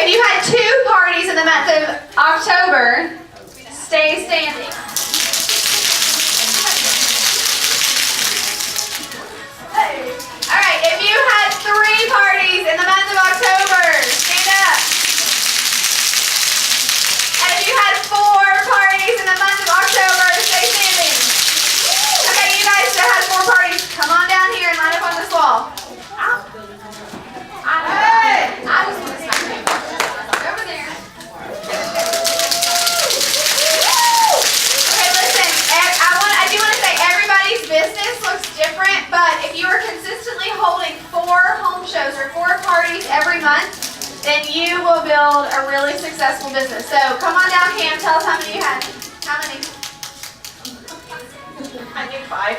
if you had 2 parties in the month of October, stay standing. All right, if you had 3 parties in the month of October, stand up. And if you had 4 parties in the month of October, stay standing. Okay, you guys that had 4 parties, come on down here and line up on this wall. I just want to stop you. Over there. Okay, listen. I do want to say everybody's business looks different, but if you are consistently holding 4 home shows or 4 parties every month, then you will build a really successful business. So come on down, Cam. Tell us how many you had. How many? I think 5.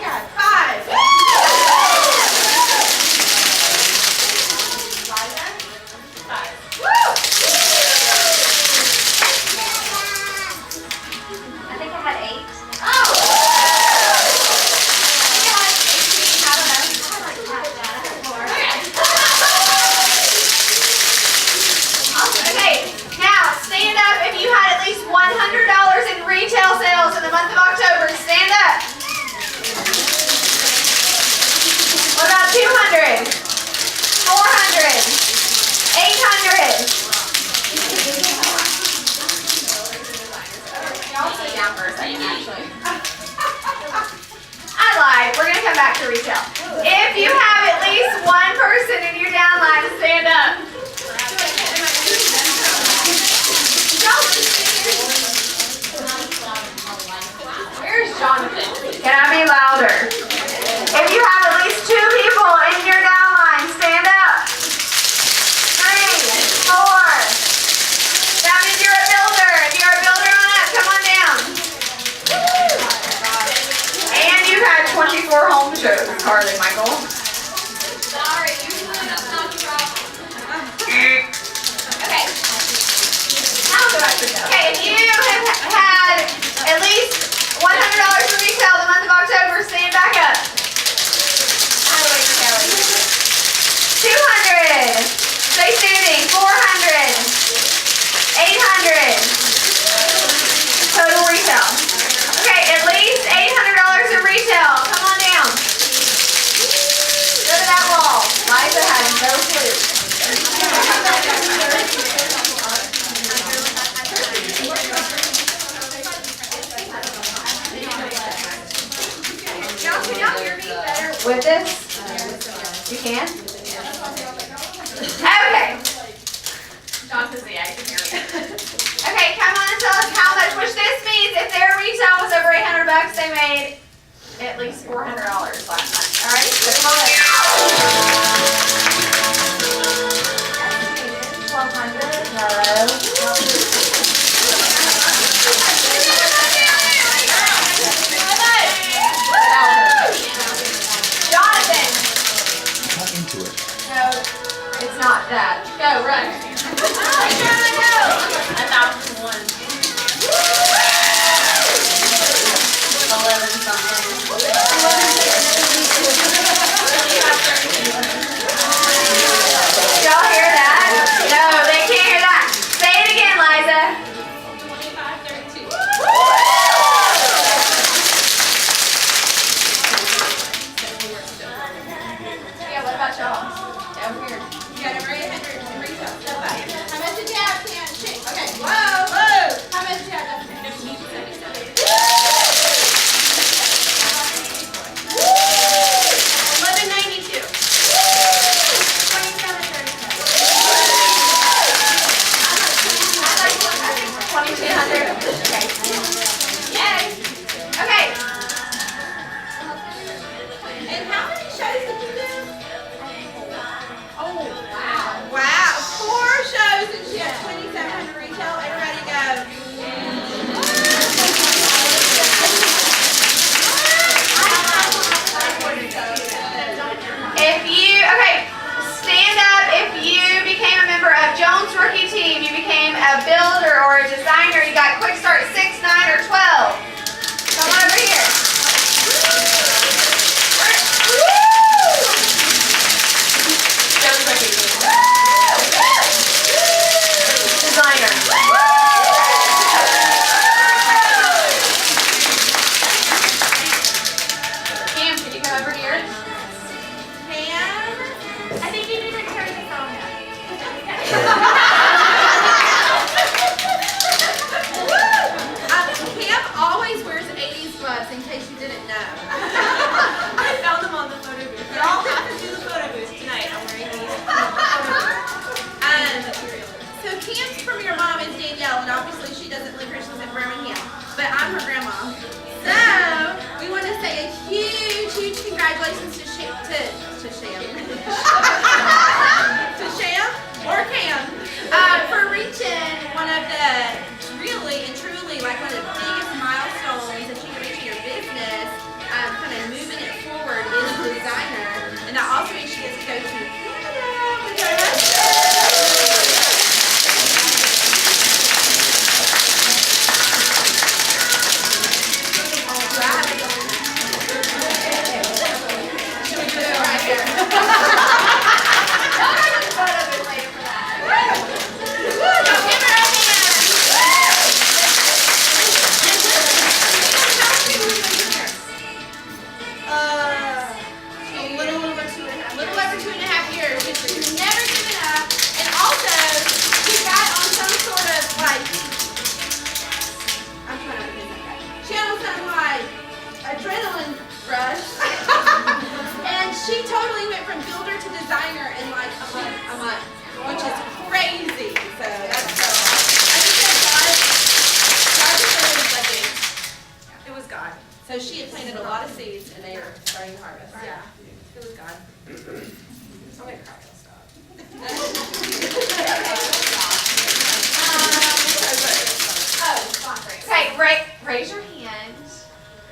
Yeah, 5. Woo! I think I had 8. Oh! I had 18. I don't know. I like that. I had more. Okay, now stand up if you had at least $100 in retail sales in the month of October. Stand up. What about 200? 400? 800? Y'all sit down for a second, actually. I lied. We're going to come back to retail. If you have at least 1 person in your downline, stand up. Where's Jonathan? Can I be louder? If you have at least 2 people in your downline, stand up. 3, 4. That means you're a builder. If you're a builder on up, come on down. And you've had 24 home shows, Carly Michael. Sorry, usually that's not the problem. Okay. Now go back to the Okay, if you have had at least $100 in retail the month of October, stand back up. 200. Stay standing. 400. 800. Total retail. Okay, at least $800 in retail. Come on down. Go to that wall. Liza has no clue. Can y'all hear me better with this? You can? Okay. John says yeah, you can hear me. Okay, come on and tell us how much, which this means if their retail was over $800, they made at least $400 last month. Alright, so come on up. 1,200, no. Jonathan! Not into it. No, it's not that. Go, run. Go! 1,001. 11 something. Y'all hear that? No, they can't hear that. Say it again, Liza. 2532. Yeah, what about y'all? Down here. You got over 800 in retail. How much did you have, Ken? Okay. Whoa! How much did you have? case you didn't know. I found them on the photo booth. Y'all have to do the photo booth tonight. I'm wearing these. So Cam's from your mom is Danielle, and obviously she doesn't live here, she's in Birmingham. But I'm her grandma. So we want to say a huge, huge congratulations to Sham. To Sham or Cam for reaching one of the really and truly like one of the biggest milestones that you can reach in your business, kind of moving it forward as a designer. And that also means she gets to go to Canada. She totally went from builder to designer in like a month, which is crazy. So that's so awesome. I just said God was really blessing. It was God. So she had planted a lot of seeds and they are starting to harvest. Yeah, it was God. I'm gonna cry. I'll stop. Okay, raise your hand.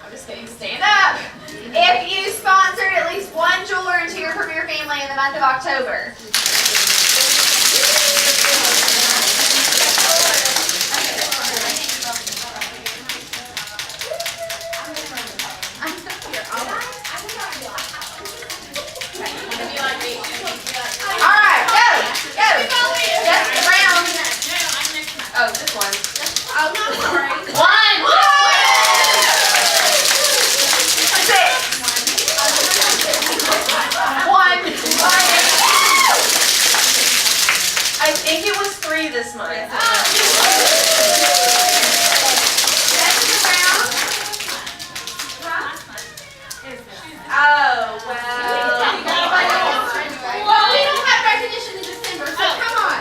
I'm just kidding. Stand up. If you sponsored at least one jeweler into your premier family in the month of October. All right, go. Just around. Oh, just one. Oh, no, I'm sorry. One. I think it was 3 this month. Oh, well. Well, we don't have recognition in December, so come on.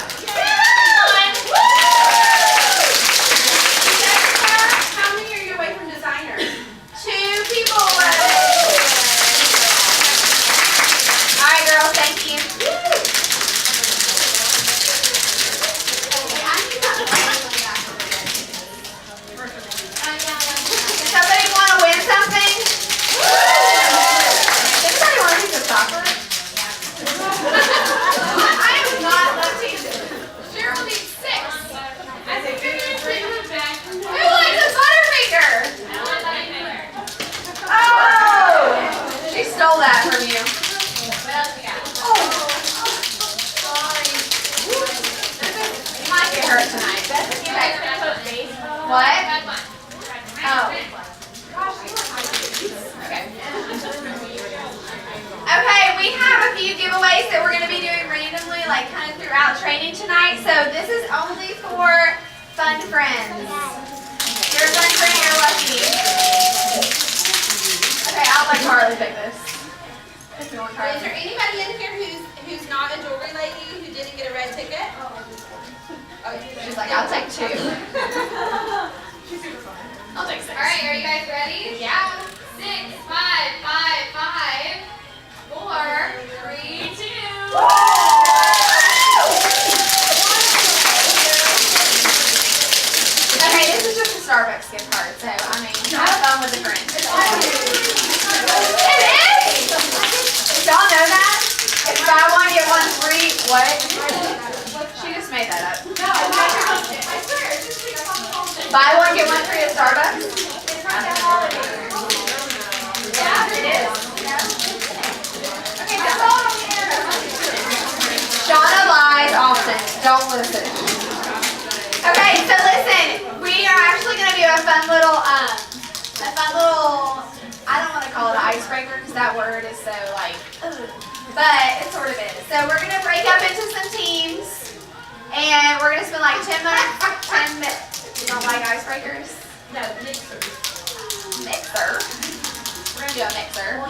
How many are you away from designer? 2 people away. All right, girls, thank you. Somebody want to win something? Anybody want a piece of chocolate? I am not left-handed. Cheryl needs 6. I think you're going to bring them back. Who likes a Butterfinger? Oh! She stole that from you. What else you got? You might get hurt tonight. Okay. What? Oh. Okay, we have a few giveaways that we're going to be doing randomly, like kind of throughout training tonight. So this is only for fun friends. If you're a fun friend, you're lucky. Okay, I'll let Carly pick this. Is there anybody in here who's not a jewelry lady who didn't get a red ticket? Oh, she's like, I'll take 2. I'll take 6. All right, are you guys ready? Yeah. 6, 5, 5, 5, 4, 3, 2. Okay, this is just a Starbucks gift card, so I mean, have fun with the friends. It is! Did y'all know that? It's buy one, get one free. What? She just made that up. No, I swear, it's just like a phone. Buy one, get one free at Starbucks? Yeah, it is. Okay, that's all I'm here. Shauna lies often. Don't listen. Okay, so listen, we are actually going to do a fun little, I don't want to call it an icebreaker because that word is so like, ugh. But it sort of is. So we're going to break up into some teams and we're going to spend like 10 minutes. You don't like icebreakers? No, mixers. Mixer? gonna do a mixer.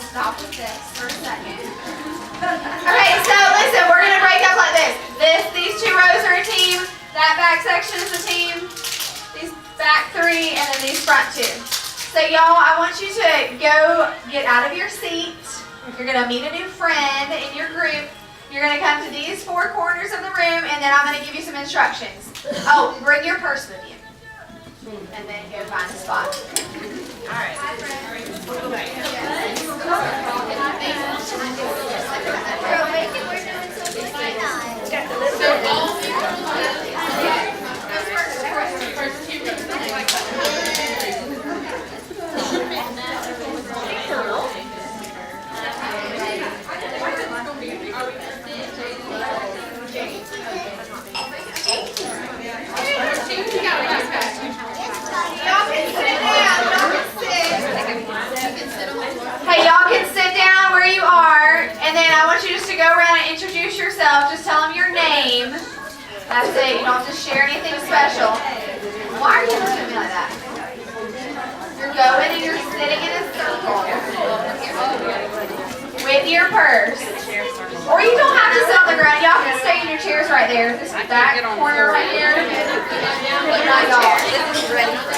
Stop with this for a second. Okay, so listen, we're gonna break up like this. These two rows are a team. That back section is a team. These back three, and then these front two. So y'all, I want you to go get out of your seat. You're gonna meet a new friend in your group. You're gonna come to these four corners of the room, and then I'm gonna give you some instructions. Oh, bring your purse with you. And then go find a spot. All right. Hey, y'all can sit down where you are, and then I want you just to go around and introduce yourself. Just tell them your name. That's it. You don't have to share anything special. Why are you looking at me like that? You're going and you're sitting in a circle with your purse. Or you don't have to sit on the ground. Y'all can stay in your chairs right there. This back corner right here. Not y'all. This is ready for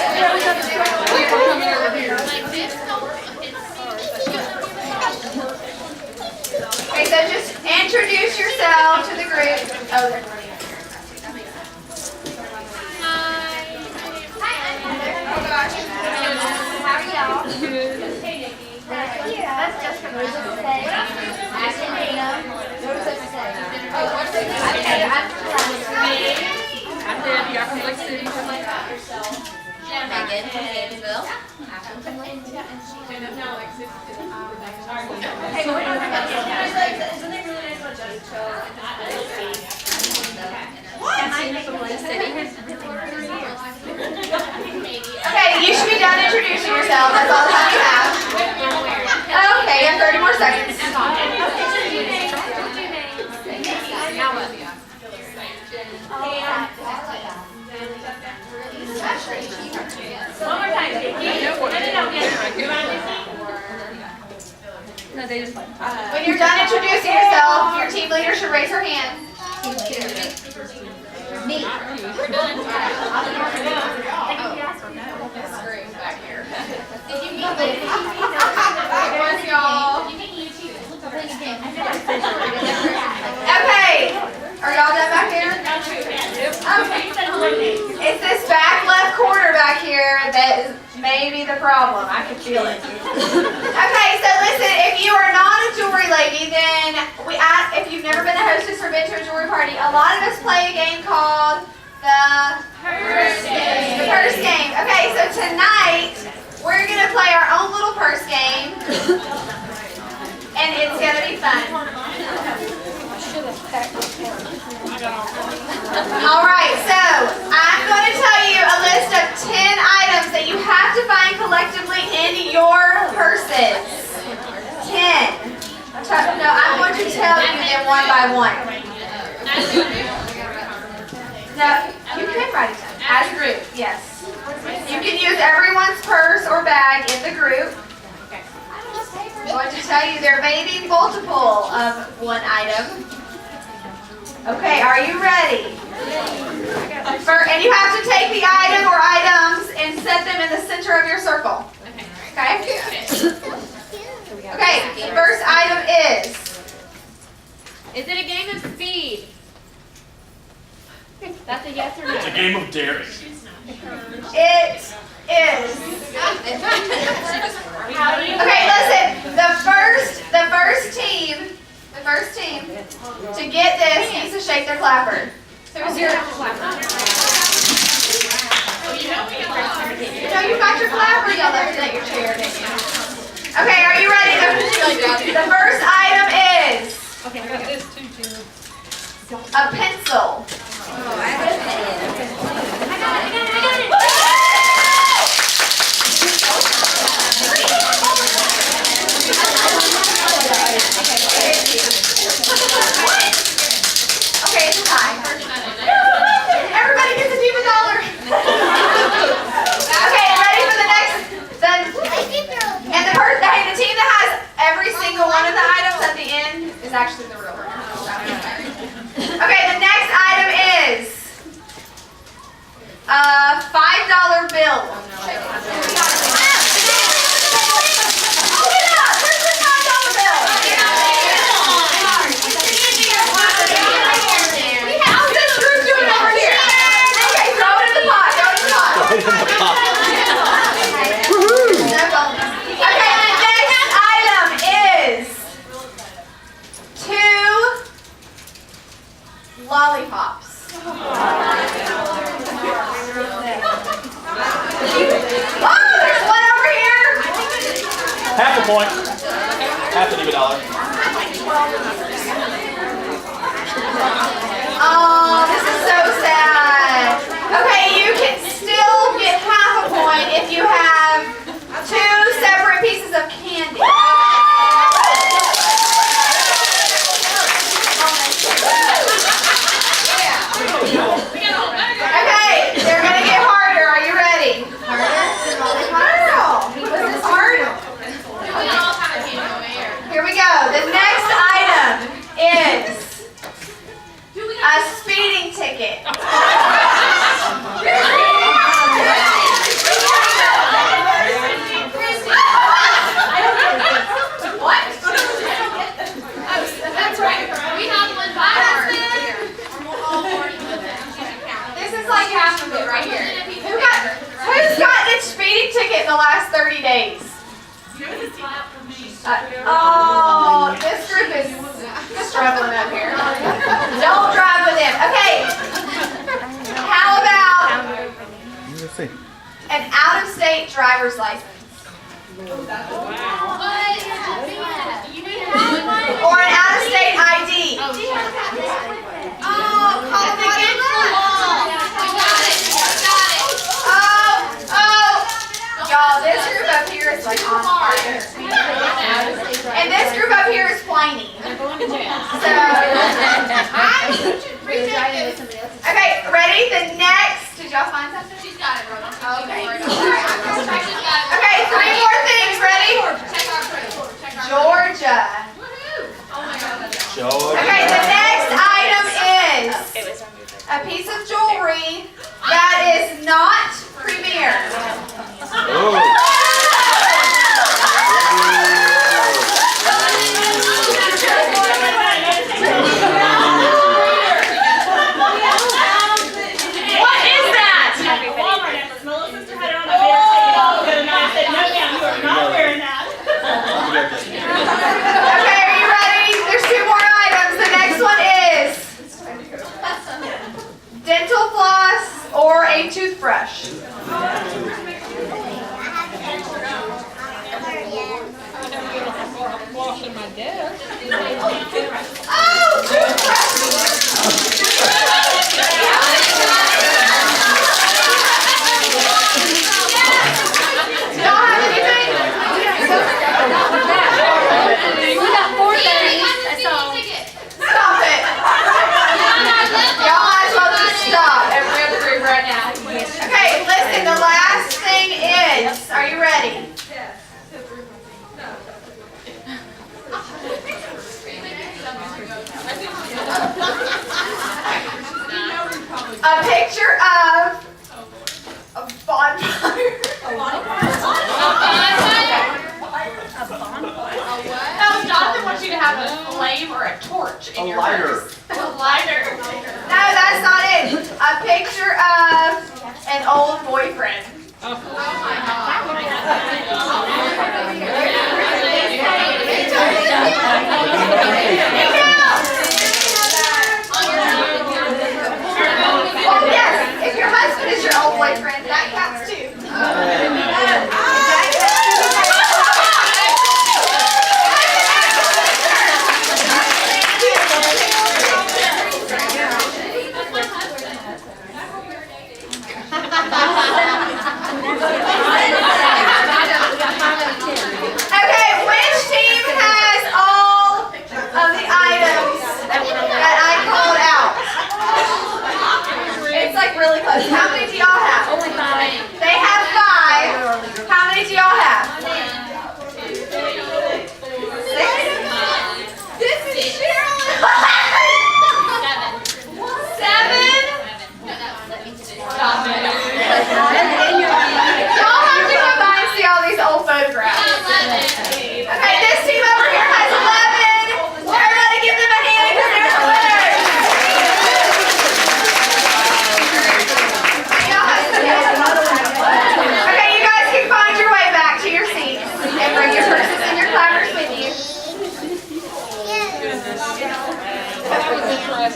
Okay, so just introduce yourself to the group. Oh, they're running up here. Hi. Hi, I'm Heather. Oh, gosh. How are y'all? Hey, Nikki. That's just for me. I'm Dana. What does it say? Oh, what's it say? I'm from I'm Debbie. I'm from Lake City. Megan from Gainesville. Okay, you should be done introducing yourself. That's all the time you have. Okay, you have 30 more seconds. One more time. When you're done introducing yourself, your team leader should raise her hand. Me. We're done. Scream back here. Did you meet me? Where's y'all? Okay. Are y'all done back here? Okay. It's this back left corner back here that is maybe the problem. I can feel it. Okay, so listen, if you are not a jewelry lady, then if you've never been a hostess or been to a jewelry party, a lot of us play a game called the purse game. The purse game. Okay, so tonight we're going to play our own little purse game, and it's going to be fun. Alright, so I'm going to tell you a list of 10 items that you have to find collectively in your purses. 10. No, I'm going to tell you them one by one. No, you can write it down. As a group, yes. You can use everyone's purse or bag in the group. I'm going to tell you there may be multiple of one item. Okay, are you ready? And you have to take the item or items and set them in the center of your circle. Okay? Okay, the first item is... Is it a game of speed? That's a yes or no. It's a game of daring. It is. Okay, listen. The first team to get this needs to shake their clapper. Who's your clapper? No, you got your clapper. Y'all left it at your chair, didn't you? Okay, are you ready? The first item is a pencil. Oh, I have a pen. I got it. Okay, it's time. Everybody gets a diva dollar. Okay, ready for the next? And the team that has every single one of the items at the end is actually the real winner. Okay, the next item is a $5 bill. Open it up! Where's the $5 bill? How's this group doing over here? Okay, throw it in the pot. Throw it in the pot. Right in the pot. Okay, the next item is 2 lollipops. Oh, there's one over here. Half a point. Half an even dollar. Oh, this is so sad. Okay, you can still get half a point if you have 2 separate pieces of candy. Okay, they're gonna get harder. Are you ready? Harder? Was this hard? Here we go. The next item is a speeding ticket. What? That's right. We have one by This is like half of it right here. Who's gotten a speeding ticket in the last 30 days? Oh, this group is struggling up here. Don't drive with him. Okay. How about Let's see. an out-of-state driver's license? Or an out-of-state ID? Oh, Colorado. Y'all, this group up here is like on fire. And this group up here is whiny. So, okay, ready? The next, did y'all find something? She's got it, Rhoda. Okay. Okay, Okay, 3 more things, ready? check our proof. Check our Georgia. Oh my God, that's Okay, the next item is a piece of jewelry that is not premier. Oh. What is that? Okay, are you ready? There's 2 more items. The next one is dental floss or a toothbrush. Oh, toothbrush! Y'all have anything? Stop it! Y'all might as well just stop every other group right now. Okay, listen, the last thing is, are you ready? Okay,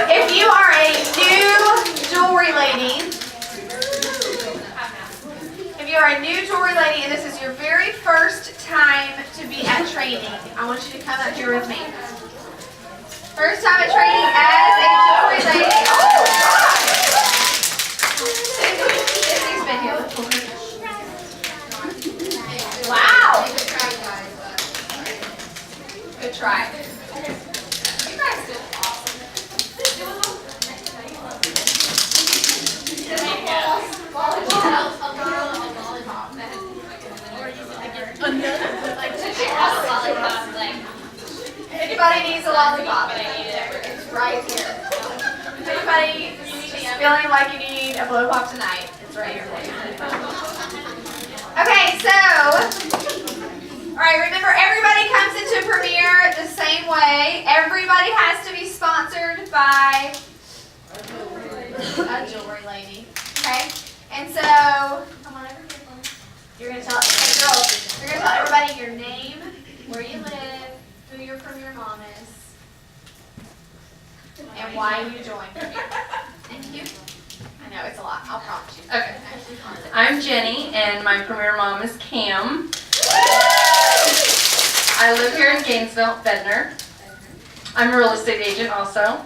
if you are a new jewelry lady, if you are a new jewelry lady and this is your very first time to be at training, I want you to come up here with me. First time at training as a jewelry lady. Oh, Sissy's been here before. Wow. Good try. You guys did awesome. Anybody needs a lollipop? It's right here. If anybody is feeling like you need a blow pop tonight, it's right here for you. Okay, so, all right, remember everybody comes into Premier the same way. Everybody has to be sponsored by a jewelry lady, okay? And so, come on over here for me. You're gonna tell, hey girls, you're gonna tell everybody your name, where you live, who your Premier mom is, and why you joined Premier. Thank you. I know it's a lot. I'll prompt you. Okay. I'm Jenny, and my Premier mom is Cam. I live here in Gainesville, Bednar. I'm a real estate agent also.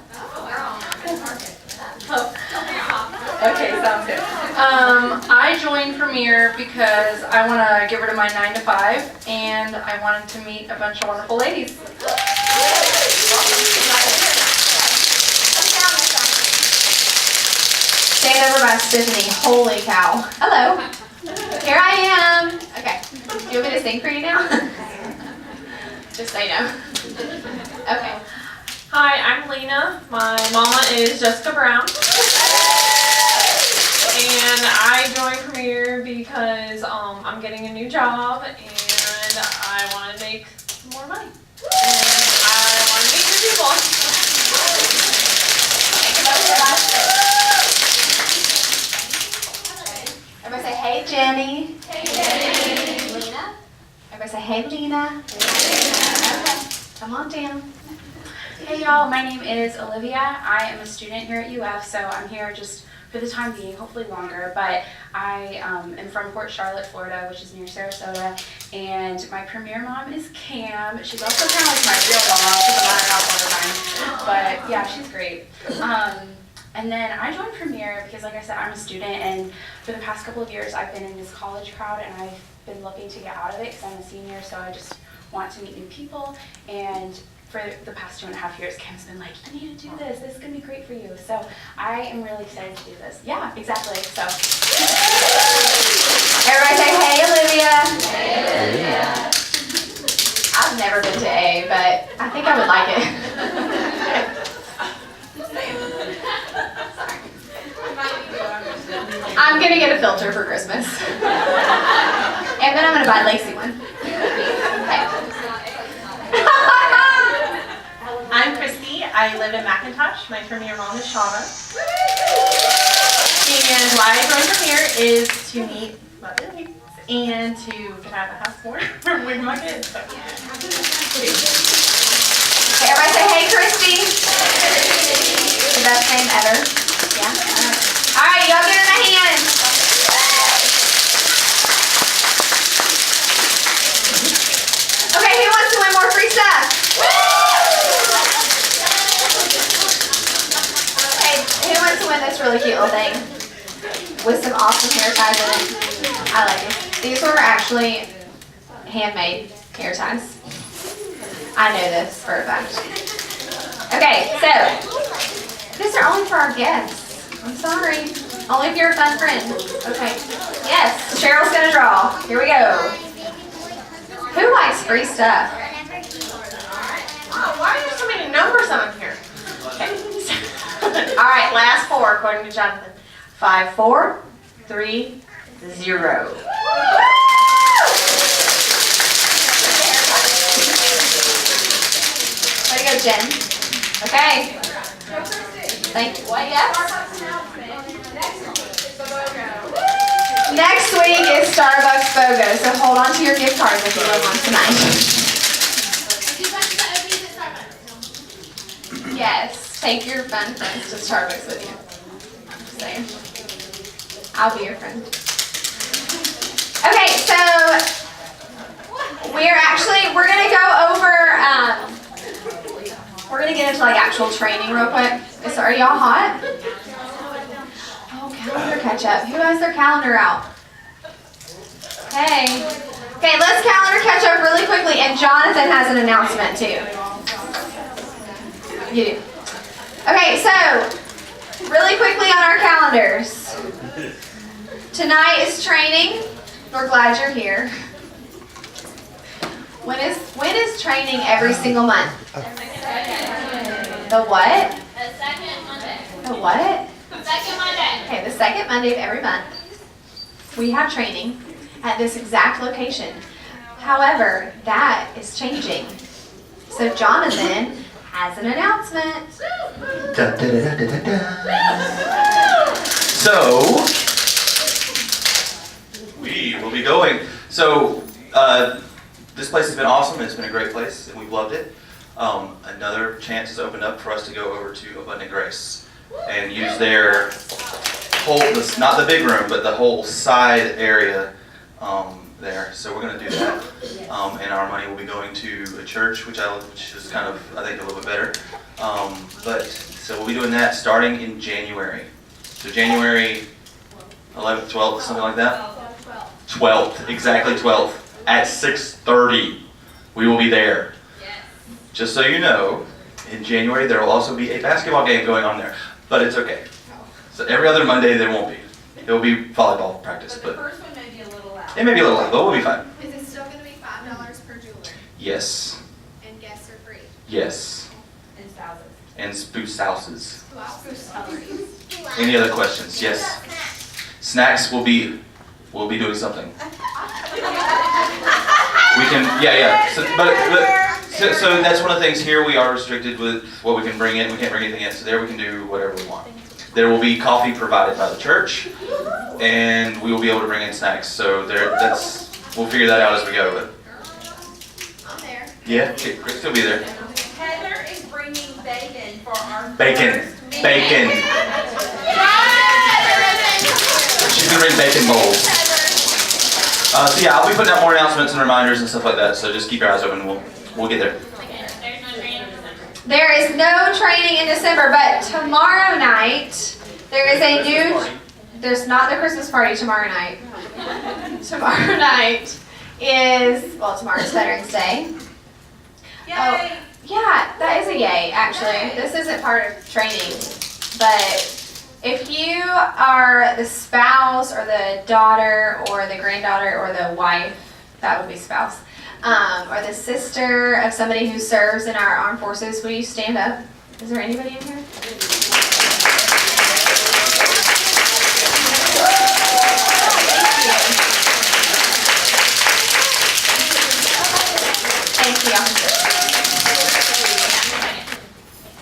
Okay, sounds good. I joined Premier because I want to get rid of my 9 to 5, and I wanted to meet a bunch of wonderful ladies. Stand over by Stephanie. Holy cow. Hello. Here I am. Okay. Do you want me to sing for you now? Just say no. Okay. Hi, I'm Lena. My mama is Jessica Brown. And I joined Premier because I'm getting a new job and I want to make more money. And I want to meet new people. Everybody say, hey, Jenny. Hey, Jenny. Lena. Everybody say, hey, Lena. Okay. Come on down. Hey y'all, my name is Olivia. I am a student here at UF, so I'm here just for the time being, hopefully longer, but I am from Port Charlotte, Florida, which is near Sarasota, and my Premier mom is Cam. She's also kind of like my real mom, because I'm at her house all the time, but yeah, she's great. And then I joined Premier because, like I said, I'm a student, and for the past couple of years, I've been in this college crowd, and I've been looking to get out of it because I'm a senior, so I just want to meet new people, and for the past 2.5 years, Cam's been like, you need to do this. This is going to be great for you. So I am really excited to do this. Yeah, exactly. So Everybody say, hey, Olivia. Hey, Olivia. I've never been to A, but I think I would like it. I'm going to get a filter for Christmas. And then I'm going to buy a lacy one. I'm Christy. I live in McIntosh. My Premier mom is Shauna. And why I joined Premier is to meet my ladies and to get out of the house more with my kids. So. Okay, everybody say, hey, Christy. The best name ever. Yeah. All right, y'all give them a hand. Okay, who wants to win more free stuff? Okay, who wants to win this really cute little thing with some awesome hair ties in it? I like it. These were actually handmade hair ties. I know this for a fact. Okay, so these are only for our guests. I'm sorry. Only if you're a fun friend. Okay. Yes, Cheryl's gonna draw. Here we go. Who likes free stuff? Oh, why are there so many numbers on here? Okay. All right, last 4 according to Jonathan. 5, 4, 30. Way to go, Jen. Okay. Thank you. What? Yes? Next week is Starbucks BOGO, so hold on to your gift cards if you want one tonight. Yes, take your fun friends to Starbucks with you. Just saying. I'll be your friend. Okay, so we're gonna go over, we're gonna get into like actual training real quick. So are y'all hot? Oh, calendar catch up. Who has their calendar out? Hey. Okay, let's calendar catch up really quickly, and Jonathan has an announcement too. You do. Okay, so really quickly on our calendars. Tonight is training. We're glad you're here. When is training every single month? The what? The second Monday. The what? Second Monday. Okay, the second Monday of every month, we have training at this exact location. However, that is changing. So Jonathan has an announcement. Da, da, da, da, da, da. So, we will be going. So, this place has been awesome. It's been a great place, and we've loved it. Another chance has opened up for us to go over to Abundant Grace and use their whole, not the big room, but the whole side area there. So we're going to do that, and our money will be going to a church, which is kind of, I think, a little bit better. So we'll be doing that starting in January. So January 11th, 12th, something like that. 12th, exactly 12th at 6:30. We will be there. Just so you know, in January there will also be a basketball game going on there, but it's okay. So every other Monday there won't be. It will be volleyball practice, But the but first one may be a little loud. it may be a little loud, but we'll be fine. Is it still going to be $5 per jeweler? Yes, And guests are free? yes, And spouses. and spouse houses. Who else is free? Any other questions? Yes. Snacks will be doing something. We can, yeah. So that's one of the things here. We are restricted with what we can bring in. We can't bring anything in. So there we can do whatever we want. There will be coffee provided by the church, and we will be able to bring in snacks. So we'll figure that out as we go. But I'm there. yeah, Chris will be there. Heather is bringing bacon for our Bacon, first meeting. bacon. She's gonna bring bacon bowls. So yeah, I'll be putting out more announcements and reminders and stuff like that. So just keep your eyes open. We'll get there. There is no training in December, but tomorrow night there is a new. There's not the Christmas party tomorrow night. Tomorrow night is tomorrow's Veterans Day. Yay! Oh, yeah, that is a yay. Actually, this isn't part of training, but if you are the spouse or the daughter or the granddaughter or the wife, that would be spouse. Or the sister of somebody who serves in our armed forces, will you stand up? Is there anybody in here? Thank you.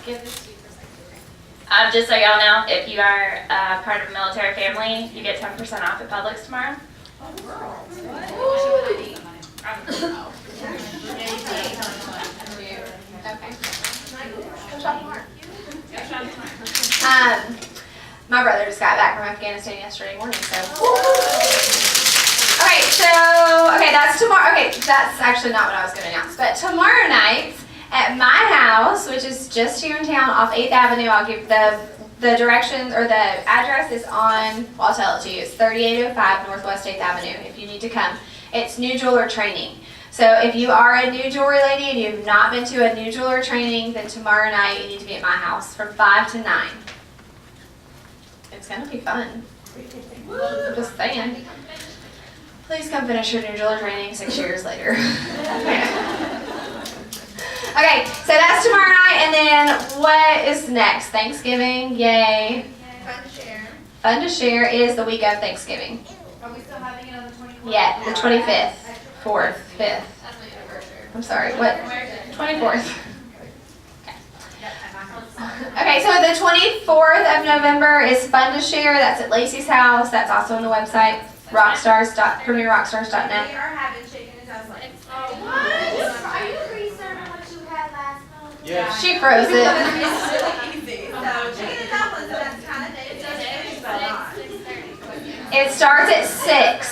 Give this to you for a second. Just so y'all know, if you are part of a military family, you get 10% off at Publix tomorrow. My brother just got back from Afghanistan yesterday morning, so. Okay, that's tomorrow. Okay, that's actually not what I was going to announce, but tomorrow night at my house, which is just here in town off 8th Avenue, I'll give the directions, or the address is on, I'll tell it to you. It's 3805 Northwest 8th Avenue if you need to come. It's new jeweler training. So if you are a new jewelry lady and you have not been to a new jeweler training, then tomorrow night you need to be at my house from 5 to 9. It's going to be fun. I'm just saying. Please come finish your new jeweler training 6 years later. Okay, so that's tomorrow night, and then what is next? Thanksgiving, yay. Fun share. Fun to Share is the week of Thanksgiving. Are we still having it on the 24th? Yeah, the 25th, 4th, 5th. I'm sorry, what? 24th. Okay, so the 24th of November is Fun to Share. That's at Lacey's house. That's also on the website, premierrockstars.net. We are having chicken and dumplings. Are you reserving what you had last month? Yeah. She froze it. It's really easy. So chicken and dumplings, that's kind of day to day, but not. It starts at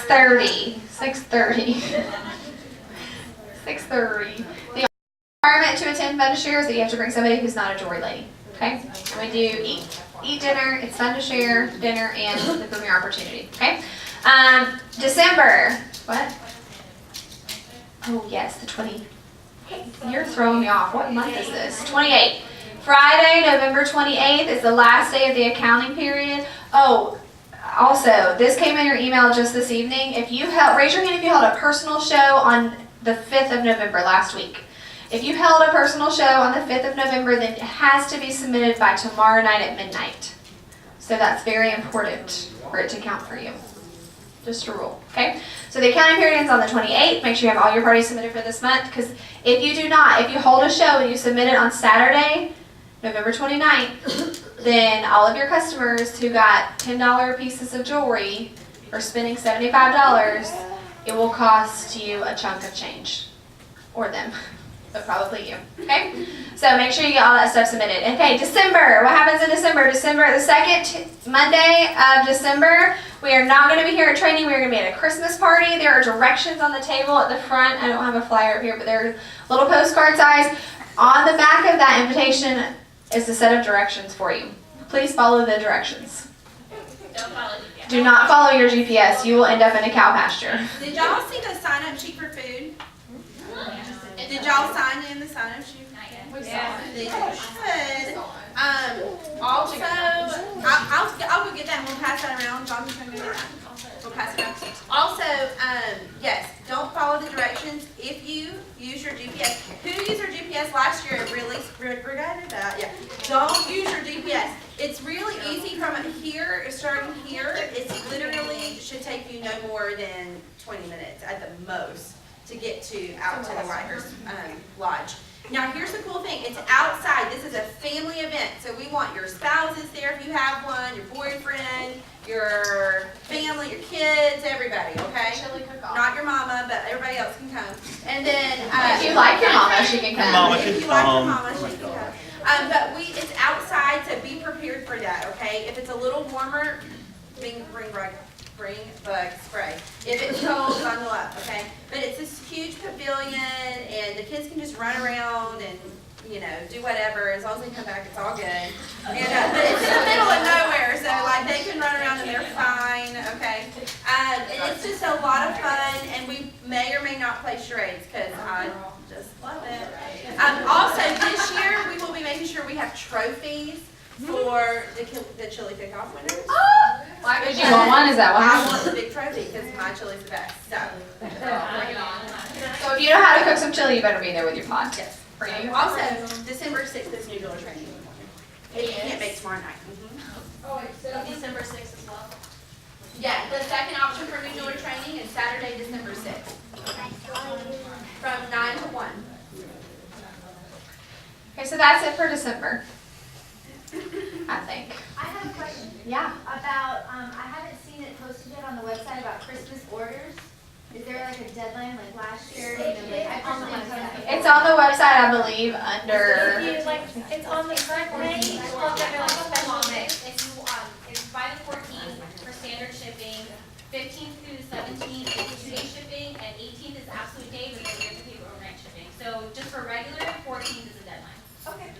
6:30. 6:30. 6:30. The requirement to attend Fun to Share is that you have to bring somebody who's not a jewelry lady. Okay? We do eat dinner. It's Fun to Share dinner and the premiere opportunity. Okay? December. What? Oh yes, the 20. You're throwing me off. What month is this? 28. Friday, November 28th is the last day of the accounting period. Oh. Also, this came in your email just this evening. If you raise your hand if you held a personal show on the 5th of November last week. If you held a personal show on the 5th of November, then it has to be submitted by tomorrow night at midnight. So that's very important for it to count for you. Just a rule, okay? So the accounting period ends on the 28th. Make sure you have all your parties submitted for this month, because if you do not, if you hold a show and you submit it on Saturday, November 29th, then all of your customers who got $10 pieces of jewelry are spending $75, it will cost you a chunk of change. Or them, but probably you, okay? So make sure you get all that stuff submitted. Okay, December, what happens in December? December, the second Monday of December, we are not gonna be here at training, we're gonna be at a Christmas party. There are directions on the table at the front. I don't have a flyer up here, but they're little postcard size. On the back of that invitation is a set of directions for you. Please follow the directions. Don't follow GPS. Do not follow your GPS. You will end up in a cow pasture. Did y'all see the sign-up sheet for food? Did y'all sign in the sign-up sheet? Yeah, they should. Also, I'll go get that and we'll pass that around. John can go get that. We'll pass it around. Also, yes, don't follow the directions if you use your GPS. Who used their GPS last year and really regretted that? Yeah. Don't use your GPS. It's really easy from here, starting here. It's literally should take you no more than 20 minutes at the most to get out to the Whitehurst Lodge. Now here's the cool thing, it's outside, this is a family event, so we want your spouses there if you have one, your boyfriend, your family, your kids, everybody, okay? Chili cook-off. Not your mama, but everybody else can come. And then, If you like your mama, she can come. Mama if can you like your come. mama, she can come. But it's outside, so be prepared for that, okay? If it's a little warmer, bring bug spray. If it's cold, bundle up, okay? But it's this huge pavilion, and the kids can just run around and, do whatever. As long as they come back, it's all good. And, but it's in the middle of nowhere, so like they can run around and they're fine, okay? And it's just a lot of fun, and we may or may not play charades because I just love it. Also, this year we will be making sure we have trophies for the chili cook-off winners. Why would you want one? Is that I why? want the big trophy because my chili's the best. So, bring it on. So if you know how to cook some chili, you better be there with your pot. Yes. For you. Also, December 6th is new jeweler training. If you can't make tomorrow night. Oh, wait, so December 6th as well? Yeah, the second option for new jeweler training is Saturday, December 6th. From 9 to 1. Okay, so that's it for December. I think. I have a question Yeah. about, I haven't seen it posted yet on the website about Christmas orders. Is there like a deadline like last year? I personally posted it. It's on the website, I believe, under. It's on the front page, it's called like a special mix. It's by the 14th for standard shipping, 15th through the 17th is 2-day shipping, and 18th is absolute day, but then we have to pay for overnight shipping. So just for regular, 14th is the deadline. Okay,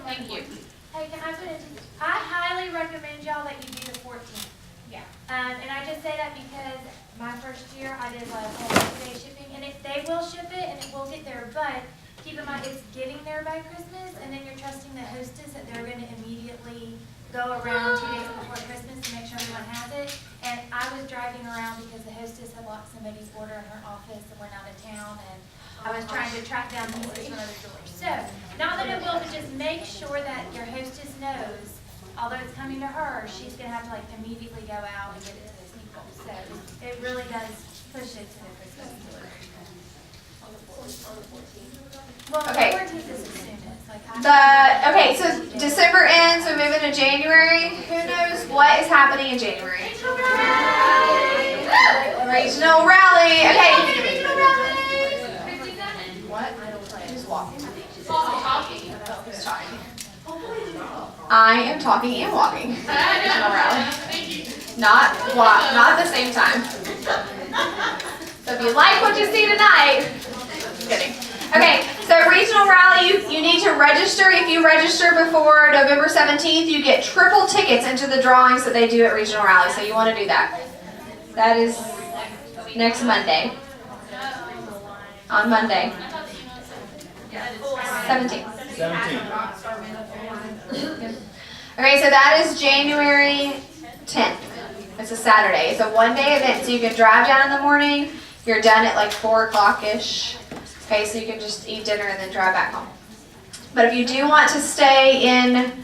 thank you. Thank you. Hey, can I put it, I highly recommend y'all that you do the 14th. Yeah. And I just say that because my first year, I did like all 2-day shipping, and they will ship it and it will get there, but keep in mind, it's getting there by Christmas, and then you're trusting the hostess that they're gonna immediately go around 2 days before Christmas to make sure everyone has it. And I was driving around because the hostess had locked somebody's order in her office and went out of town, and I was trying to track down pieces from other stores. So, not that it will, but just make sure that your hostess knows although it's coming to her, she's gonna have to like immediately go out and get it to those people. So it really does push it to the Christmas. Well, Okay. the 14th is as soon as, like, after. Okay, so December ends, we move into January. Who knows what is happening in January? Regional rally. Okay. What? Who's walking? Who's talking? I am talking and walking. Regional rally. Not at the same time. So if you like what you see tonight, just kidding. Okay, so regional rally, you need to register. If you register before November 17th, you get triple tickets into the drawings that they do at regional rally. So you want to do that. That is next Monday. On Monday. 17th. 17. Okay, so that is January 10th. It's a Saturday. It's a one-day event, so you can drive down in the morning. You're done at like 4 o'clock-ish. Okay, so you can just eat dinner and then drive back home. But if you do want to stay in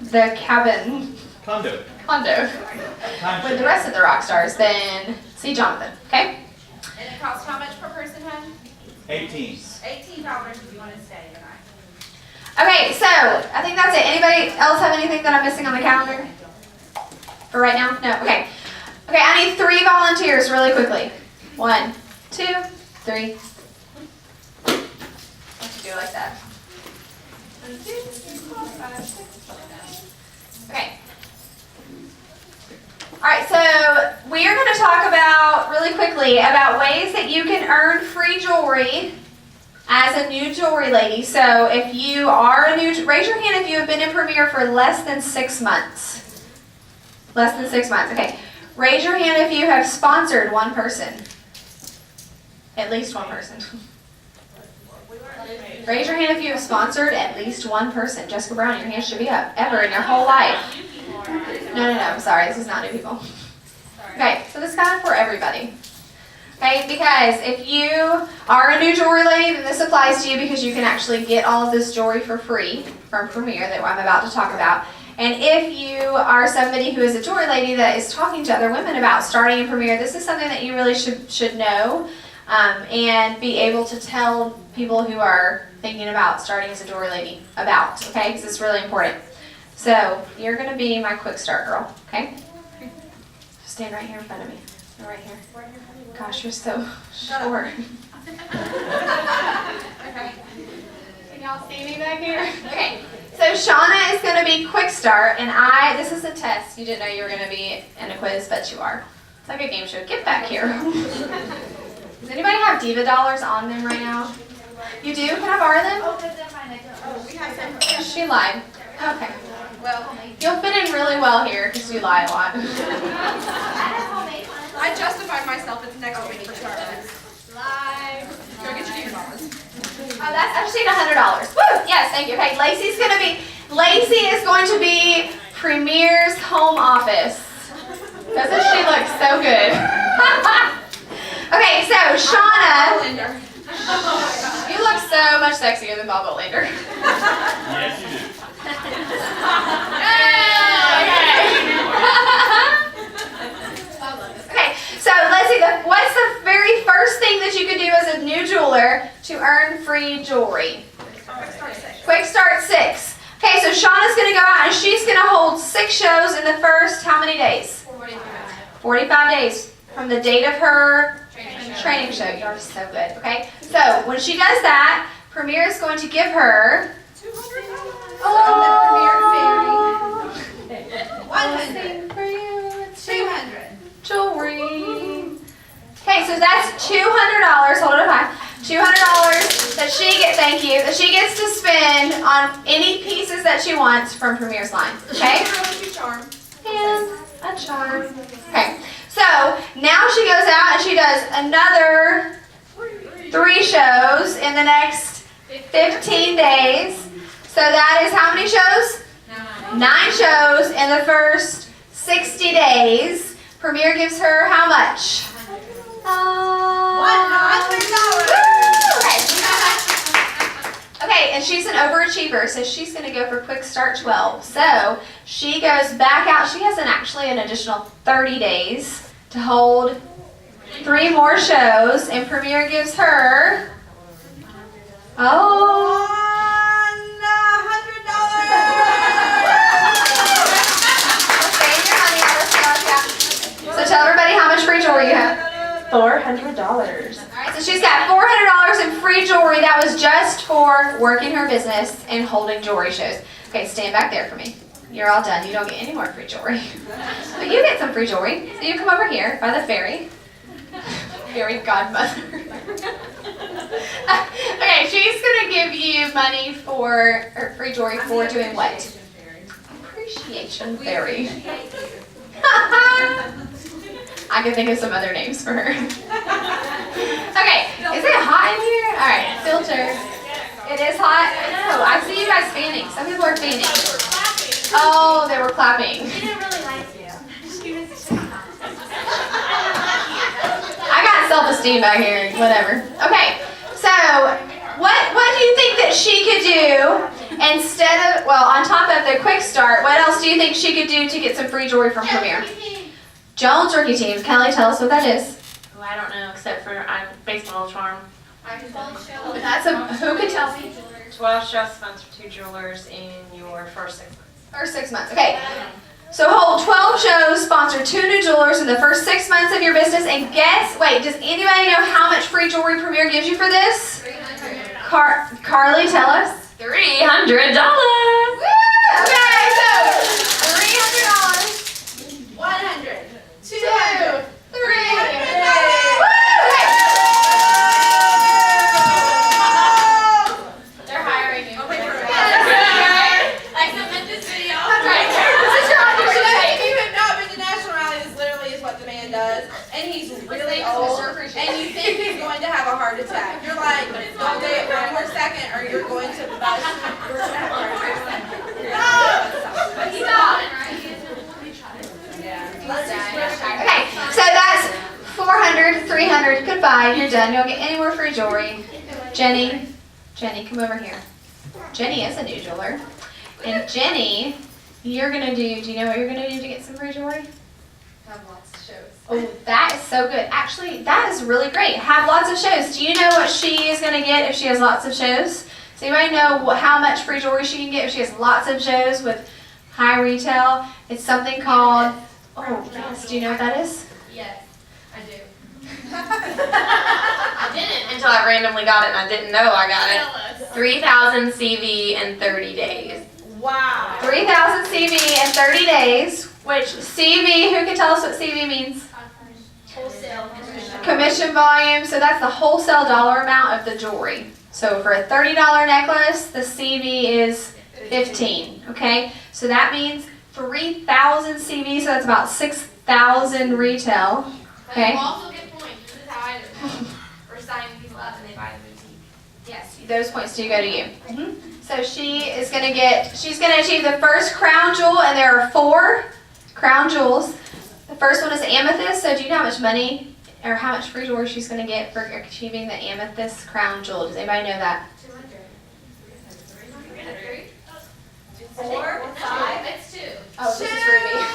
the cabin, condo, with the rest of the Rockstars, then see Jonathan, okay? And it costs how much per person, hon? 18. $18 if you want to stay tonight. Okay, so I think that's it. Anybody else have anything that I'm missing on the calendar? For right now? No? Okay. Okay, I need 3 volunteers really quickly. 1, 2, 3. Let's do it like that. 1, 2, 3, 4, 5, 6, 7. Okay. Alright, so we are going to talk about, really quickly, about ways that you can earn free jewelry as a new jewelry lady. So if you are a new, raise your hand if you have been in Premier for less than 6 months. Less than 6 months, okay. Raise your hand if you have sponsored one person. At least one person. Raise your hand if you have sponsored at least one person. Jessica Brown, your hand should be up. Ever in your whole life. No, I'm sorry. This is not new people. Okay, so this is kind of for everybody. Okay, because if you are a new jewelry lady, then this applies to you because you can actually get all of this jewelry for free from Premier that I'm about to talk about. And if you are somebody who is a jewelry lady that is talking to other women about starting in Premier, this is something that you really should know and be able to tell people who are thinking about starting as a jewelry lady about, okay? Because it's really important. So you're going to be my quick start girl, okay? Just stand right here in front of me. Right here. Gosh, you're so short. Okay. Can y'all see me back here? Okay. So Shauna is going to be quick start, and this is a test. You didn't know you were going to be in a quiz, but you are. It's like a game show. Get back here. Does anybody have Diva dollars on them right now? You do? Can I borrow them? Oh, we have some. She lied. Okay. Well, you'll fit in really well here because you lie a lot. I justified myself at the next week for Starbucks. Live. Go get your $2. Oh, I've seen $100. Woo! Yes, thank you. Okay, Lacey is going to be Premier's home office. Doesn't she look so good? Okay, so Shauna, you look so much sexier than Bob Olander. Yes, you do. Okay, so let's see. What's the very first thing that you could do as a new jeweler to earn free jewelry? Quick start 6. Okay, so Shauna's going to go out and she's going to hold 6 shows in the first how many days? 45 days from the date of her training show. You're so good. Okay, so when she does that, Premier is going to give her $200 from the Premier Fairy. 200. Jewelry. Okay, so that's $200. Hold it up high. $200 that she gets to spend on any pieces that she wants from Premier's line. Okay? And a charm. Okay. So now she goes out and she does another 3 shows in the next 15 days. So that is how many shows? 9 shows in the first 60 days. Premier gives her how much? $100. Okay, and she's an overachiever, so she's going to go for Quick Start 12. So she goes back out. She has actually an additional 30 days to hold 3 more shows, and Premier gives her, So tell everybody how much free jewelry you have. $400. Alright, so she's got $400 in free jewelry. That was just for working her business and holding jewelry shows. Okay, stand back there for me. You're all done. You don't get any more free jewelry. But you get some free jewelry. So you come over here by the fairy. Fairy godmother. Okay, she's going to give you money for, or free jewelry for doing what? Appreciation fairy. I can think of some other names for her. Okay, is it hot in here? All right, filter. It is hot? I know. I see you guys fanning. Some people are fanning. Oh, they were clapping. She didn't really like you. She was I got self-esteem back here. Whatever. Okay, so what do you think that she could do instead of, well, on top of the quick start, what else do you think she could do to get some free jewelry from Premier? Jones Rookie Team. Kelly, tell us what that is. Oh, I don't know, except for I'm baseball charm. That's a, who could tell me? 12 shows sponsor 2 jewelers in your first 6 months. First 6 months. Okay. So hold 12 shows, sponsor 2 new jewelers in the first 6 months of your business, and guess, wait, does anybody know how much free jewelry Premier gives you for this? $300. Carly, tell us. $300. Okay, so $300. 100. 2, 3. They're hiring you. Like submit this video. For those of you who have not been to National Rally, this literally is what the man does. And he's really old. And you think he's going to have a heart attack. You're like, don't do it 1 more second or you're going to bust. You're going to have a heart attack. But he's on, right? Okay, so that's 400, 300. Goodbye. You're done. You don't get any more free jewelry. Jenny, come over here. Jenny is a new jeweler. And Jenny, you're going to do you know what you're going to do to get some free jewelry? Have lots of shows. Oh, that is so good. Actually, that is really great. Have lots of shows. Do you know what she is going to get if she has lots of shows? Does anybody know how much free jewelry she can get if she has lots of shows with high retail? It's something called, oh, yes. Do you know what that is? Yes, I do. I didn't until I randomly got it and I didn't know I got it. 3,000 CV in 30 days. Wow. 3,000 CV in 30 days, which CV, who can tell us what CV means? Wholesale. Commission volume, so that's the wholesale dollar amount of the jewelry. So for a $30 necklace, the CV is 15, okay? So that means 3,000 CV, so that's about 6,000 retail, okay? You also get points. This is how I do it. We're signing people up and they buy the boutique. Yes, those points do go to you. So she's going to achieve the first crown jewel, and there are 4 crown jewels. The first one is amethyst, so do you know how much money or how much free jewelry she's going to get for achieving the amethyst crown jewel? Does anybody know that? 4, 5, it's 2. Oh, this is Ruby.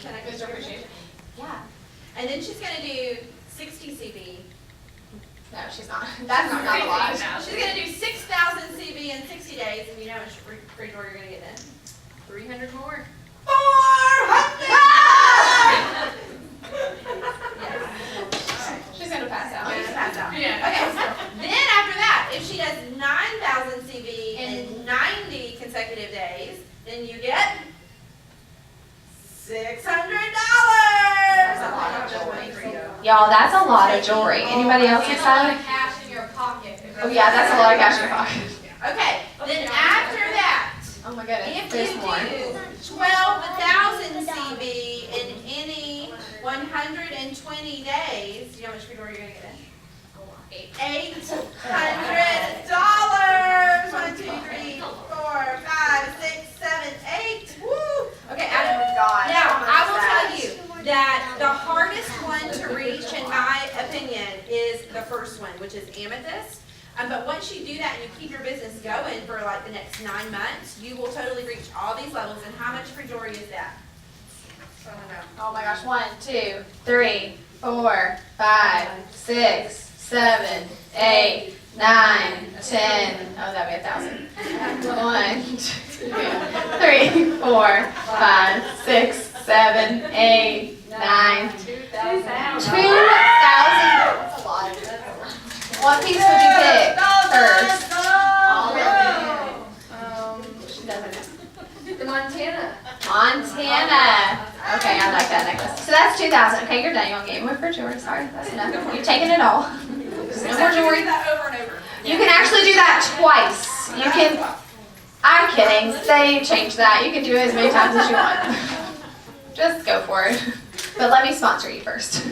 Can I go to appreciation? Yeah. And then she's going to do 60 CV. No, she's not. That's not a lot. She's going to do 6,000 CV in 60 days, and you know how much free jewelry you're going to get then? 300 more. 400! She's going to pass out. Yeah. Okay, so then after that, if she does 9,000 CV in 90 consecutive days, then you get $600. That's a lot of jewelry for you. Y'all, that's a lot of jewelry. Anybody else And a lot excited? of cash in your pocket. Oh yeah, that's a lot of cash in your pocket. Okay, then after that, Oh my goodness, if there's you more. do 12,000 CV in any 120 days, you know how much free jewelry you're going to get in? $800. 1, 2, 3, 4, 5, 6, 7, 8. Woo! Okay, Adam. Now, I will tell which in my opinion is the first one, which is Amethyst. But once you do that and you keep your business going for like the next 9 months, you will totally reach all these levels. And how much for jewelry is that? Oh my gosh, 1, 2, 3, 4, 5, 6, 7, 8, 9, 10. Oh, that'd be 1,000. 1, 2, 3, 4, 5, 6, 7, 8, 9, 2,000. 2,000. What piece would you pick first? She doesn't know. The Montana. Montana. Okay, I like that necklace. So that's 2,000. Okay, you're done. You won't get more for jewelry. Sorry, that's enough. You're taking it all. No more jewelry. Do that over and over. You can actually do that twice. You can. I'm kidding. They changed that. You can do it as many times as you want. Just go for it. But let me sponsor you first.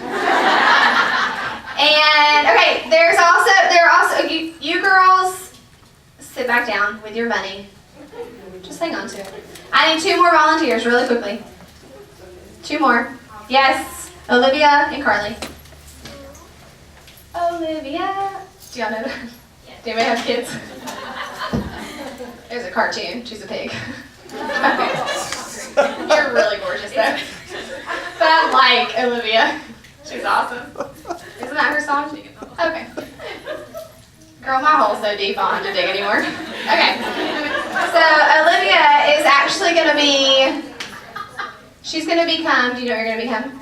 And okay, there are also you girls sit back down with your money. Just hang on to it. I need 2 more volunteers really quickly. 2 more. Yes, Olivia and Carly. Olivia. Do y'all know that? Do anybody have kids? There's a cartoon. She's a pig. Okay. You're really gorgeous though. But I like Olivia. She's awesome. Isn't that her song? Okay. Girl, my hole's so deep I don't have to dig anymore. Okay. So Olivia is actually going to be, she's going to become, do you know what you're going to become?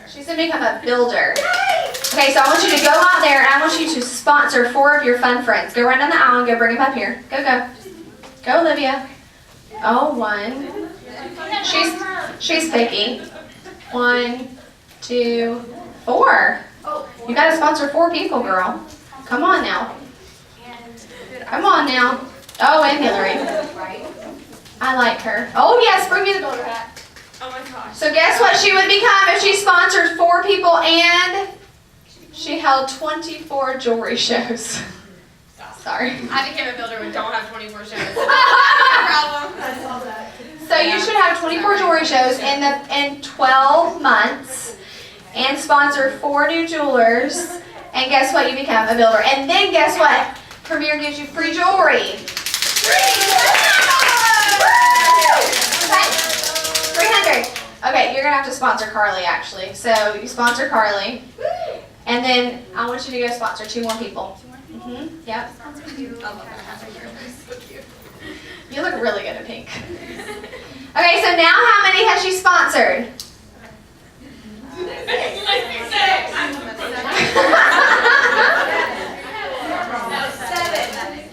She's going to become a builder. Okay, so I want you to go out there and I want you to sponsor 4 of your fun friends. Go right down the aisle and go bring them up here. Go, go. Go, Olivia. Oh, 1. She's picky. 1, 2, 4. You got to sponsor 4 people, girl. Come on now. Come on now. Oh, and Hillary. I like her. Oh, yes, bring me the builder hat. Oh my gosh. So guess what she would become if she sponsored 4 people and she held 24 jewelry shows. Sorry. I became a builder and don't have 24 shows. No problem. So you should have 24 jewelry shows in 12 months and sponsor 4 new jewelers. And guess what? You become a builder. And then guess what? Premier gives you free jewelry. 300. Okay, you're gonna have to sponsor Carly actually. So you sponsor Carly, and then I want you to go sponsor 2 more people. Yep. You look really good in pink. Okay, so now how many has she sponsored? 7.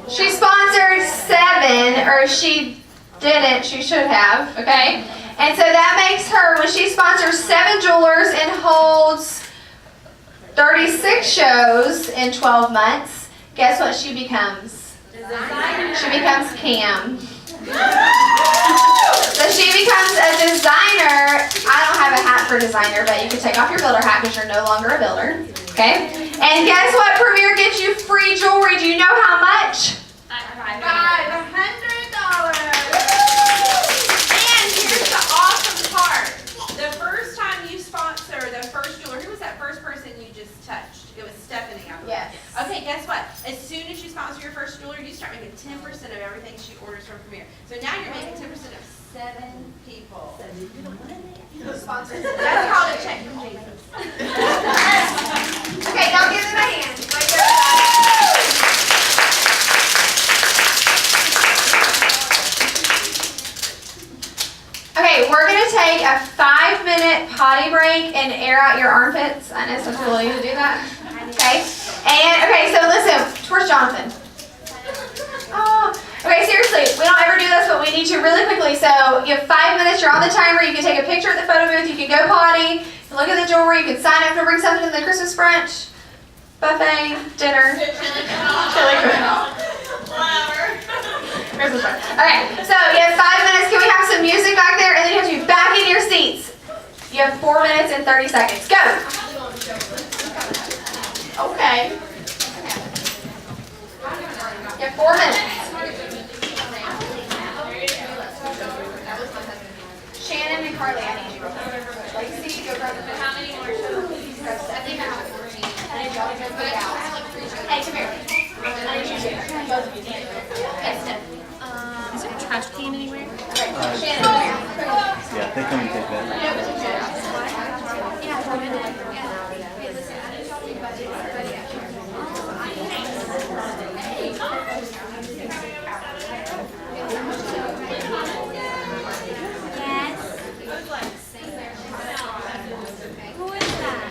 She sponsored 7, or she didn't, she should have, okay? And so that makes her, when she sponsors 7 jewelers and holds 36 shows in 12 months, guess what she becomes? Designer. She becomes Cam. So she becomes a designer. I don't have a hat for designer, but you can take off your builder hat because you're no longer a builder. Okay? And guess what? Premier gets you free jewelry. Do you know how much? $500. And here's the awesome part. The first time you sponsor the first jeweler, who was that first person you just touched? It was Stephanie, I believe. Yes. Okay, guess what? As soon as you sponsor your first jeweler, you start making 10% of everything she orders from Premier. So now you're making 10% of 7 people. That's called a check from Jesus. Okay, don't give them a hand. Right there. Okay, we're going to take a 5-minute potty break and air out your armpits. I know some people need to do that. Okay? And, okay, so listen. Where's Jonathan? Oh, okay, seriously. We don't ever do this, but we need to really quickly. So you have 5 minutes. You're on the timer. You can take a picture at the photo booth. You can go potty. You can look at the jewelry. You can sign up to bring something to the Christmas brunch, buffet, dinner, chili cook. Christmas brunch. Okay, so you have 5 minutes. Can we have some music back there? And then you have to be back in your seats. You have 4 minutes and 30 seconds. Go. Okay. You have 4 minutes. Shannon. Shannon and Carly, I need you real quick. Lacey, go grab the food. How many more shows? I think I have 14. I need y'all to go put it out. Hey, come here. I need you to. Both of you. Hey, Steph. Is there a trash can anywhere? Shannon. Yeah, they come and take that. Who is that?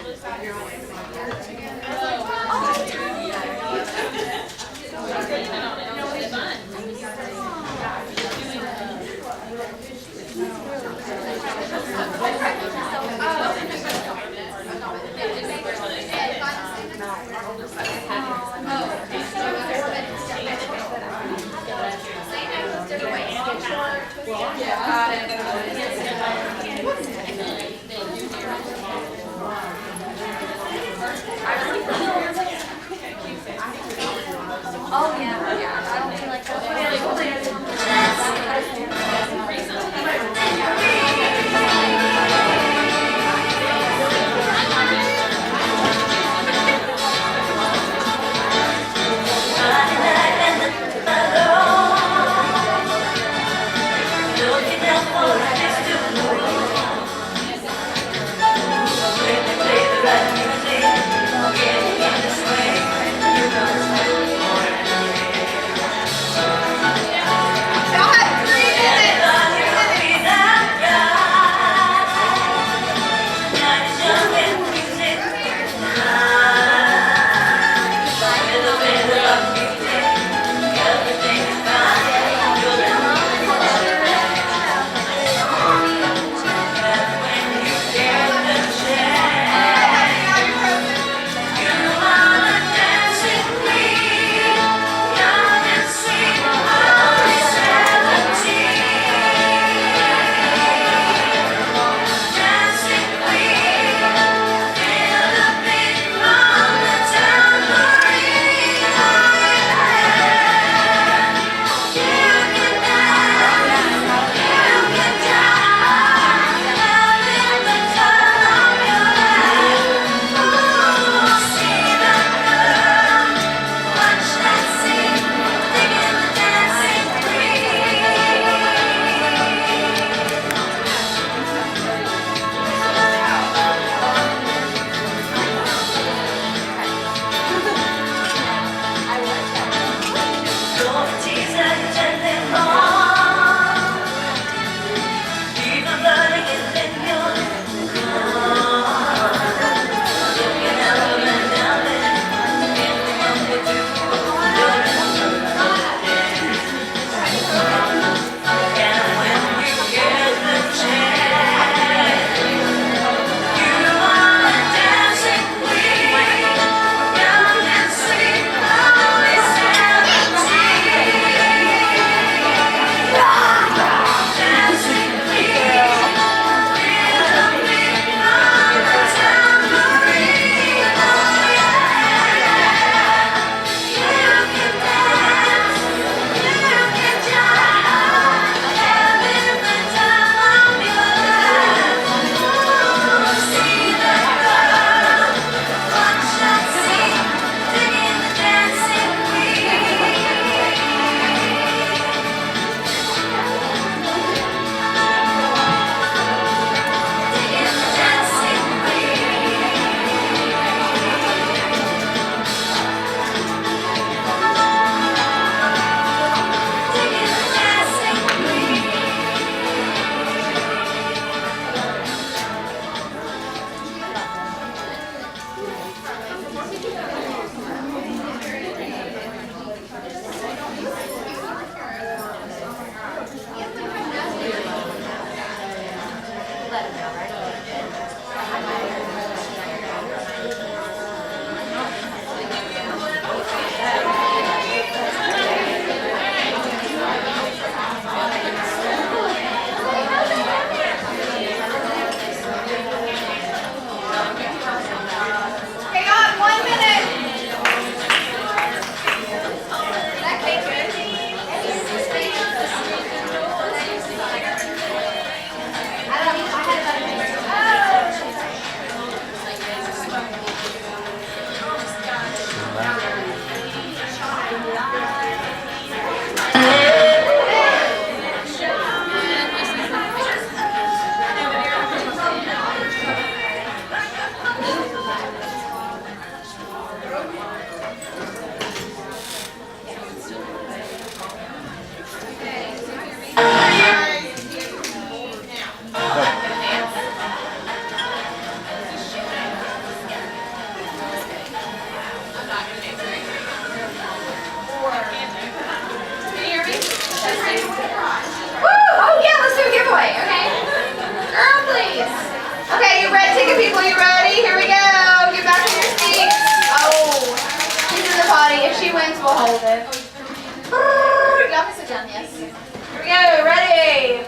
done, yes. Here we go, ready?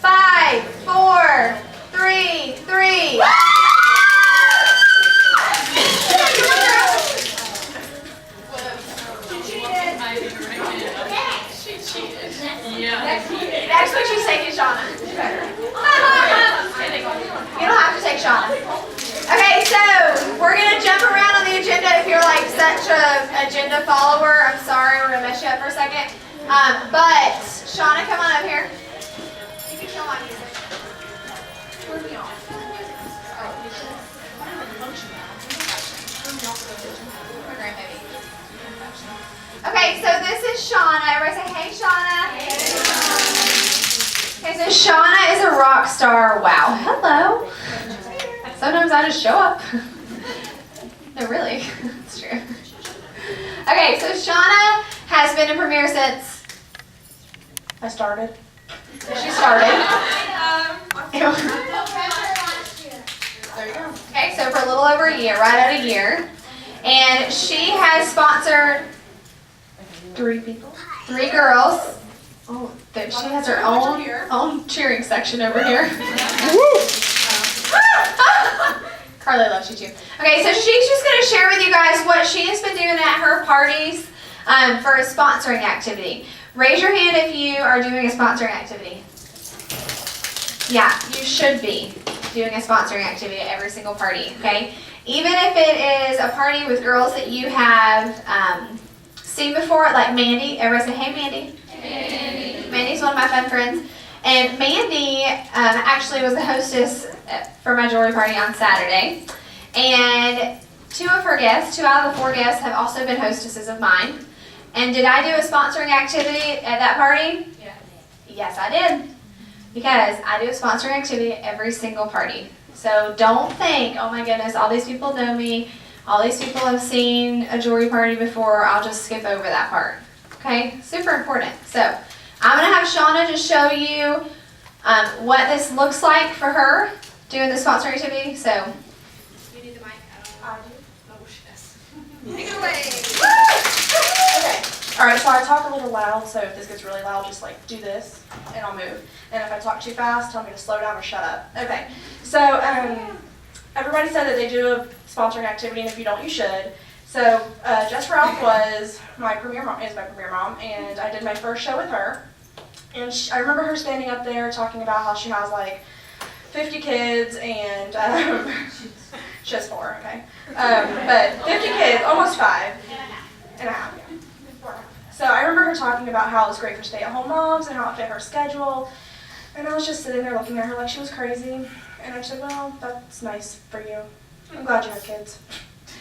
5, 4, 3, 3. Next one she's taking Shauna. You don't have to take Shauna. Okay, so we're going to jump around on the agenda. If you're like such an agenda follower, I'm sorry, we're going to mess you up for a second. But Shauna, come on up here. You can show my music. Turn me off. Okay, so this is Shauna. Everybody say, hey, Shauna. Okay, so Shauna is a rock star. Wow, hello. Sometimes I just show up. No, really, it's true. Okay, so Shauna has been in Premiere since I started. She started. There you go. Okay, so for a little over a year, right at a year. And she has sponsored 3 people, 3 girls. Oh, she has her own cheering section over here. Carly loves you too. Okay, so she's just going to share with you guys what she has been doing at her parties for a sponsoring activity. Raise your hand if you are doing a sponsoring activity. Yeah, you should be doing a sponsoring activity at every single party, okay? Even if it is a party with girls that you have seen before, like Mandy. Everybody say, hey, Mandy. Hey, Mandy. Mandy's one of my fun friends. And Mandy actually was the hostess for my jewelry party on Saturday. And 2 of her guests, 2 out of the 4 guests, have also been hostesses of mine. And did I do a sponsoring activity at that party? Yes. Yes, I did. Because I do a sponsoring activity at every single party. So don't think, oh my goodness, all these people know me. All these people have seen a jewelry party before. I'll just skip over that part. Okay? Super important. So I'm going to have Shauna just show you what this looks like for her doing the sponsoring activity. So, You need the mic. I do. Oh, yes. Take it away. Okay. All right, so I talk a little loud, so if this gets really loud, just like do this, and I'll move. And if I talk too fast, tell me to slow down or shut up. Okay. So everybody said that they do a sponsoring activity, and if you don't, you should. So Jess Ralph was my premiere mom, and I did my first show with her. And I remember her standing up there talking about how she has like 50 kids and she has 4, okay. But 50 kids, almost 5 and a half, yeah. So I remember her talking about how it was great for stay-at-home moms and how it fit her schedule. And I was just sitting there looking at her like she was crazy. And I said, well, that's nice for you. I'm glad you have kids.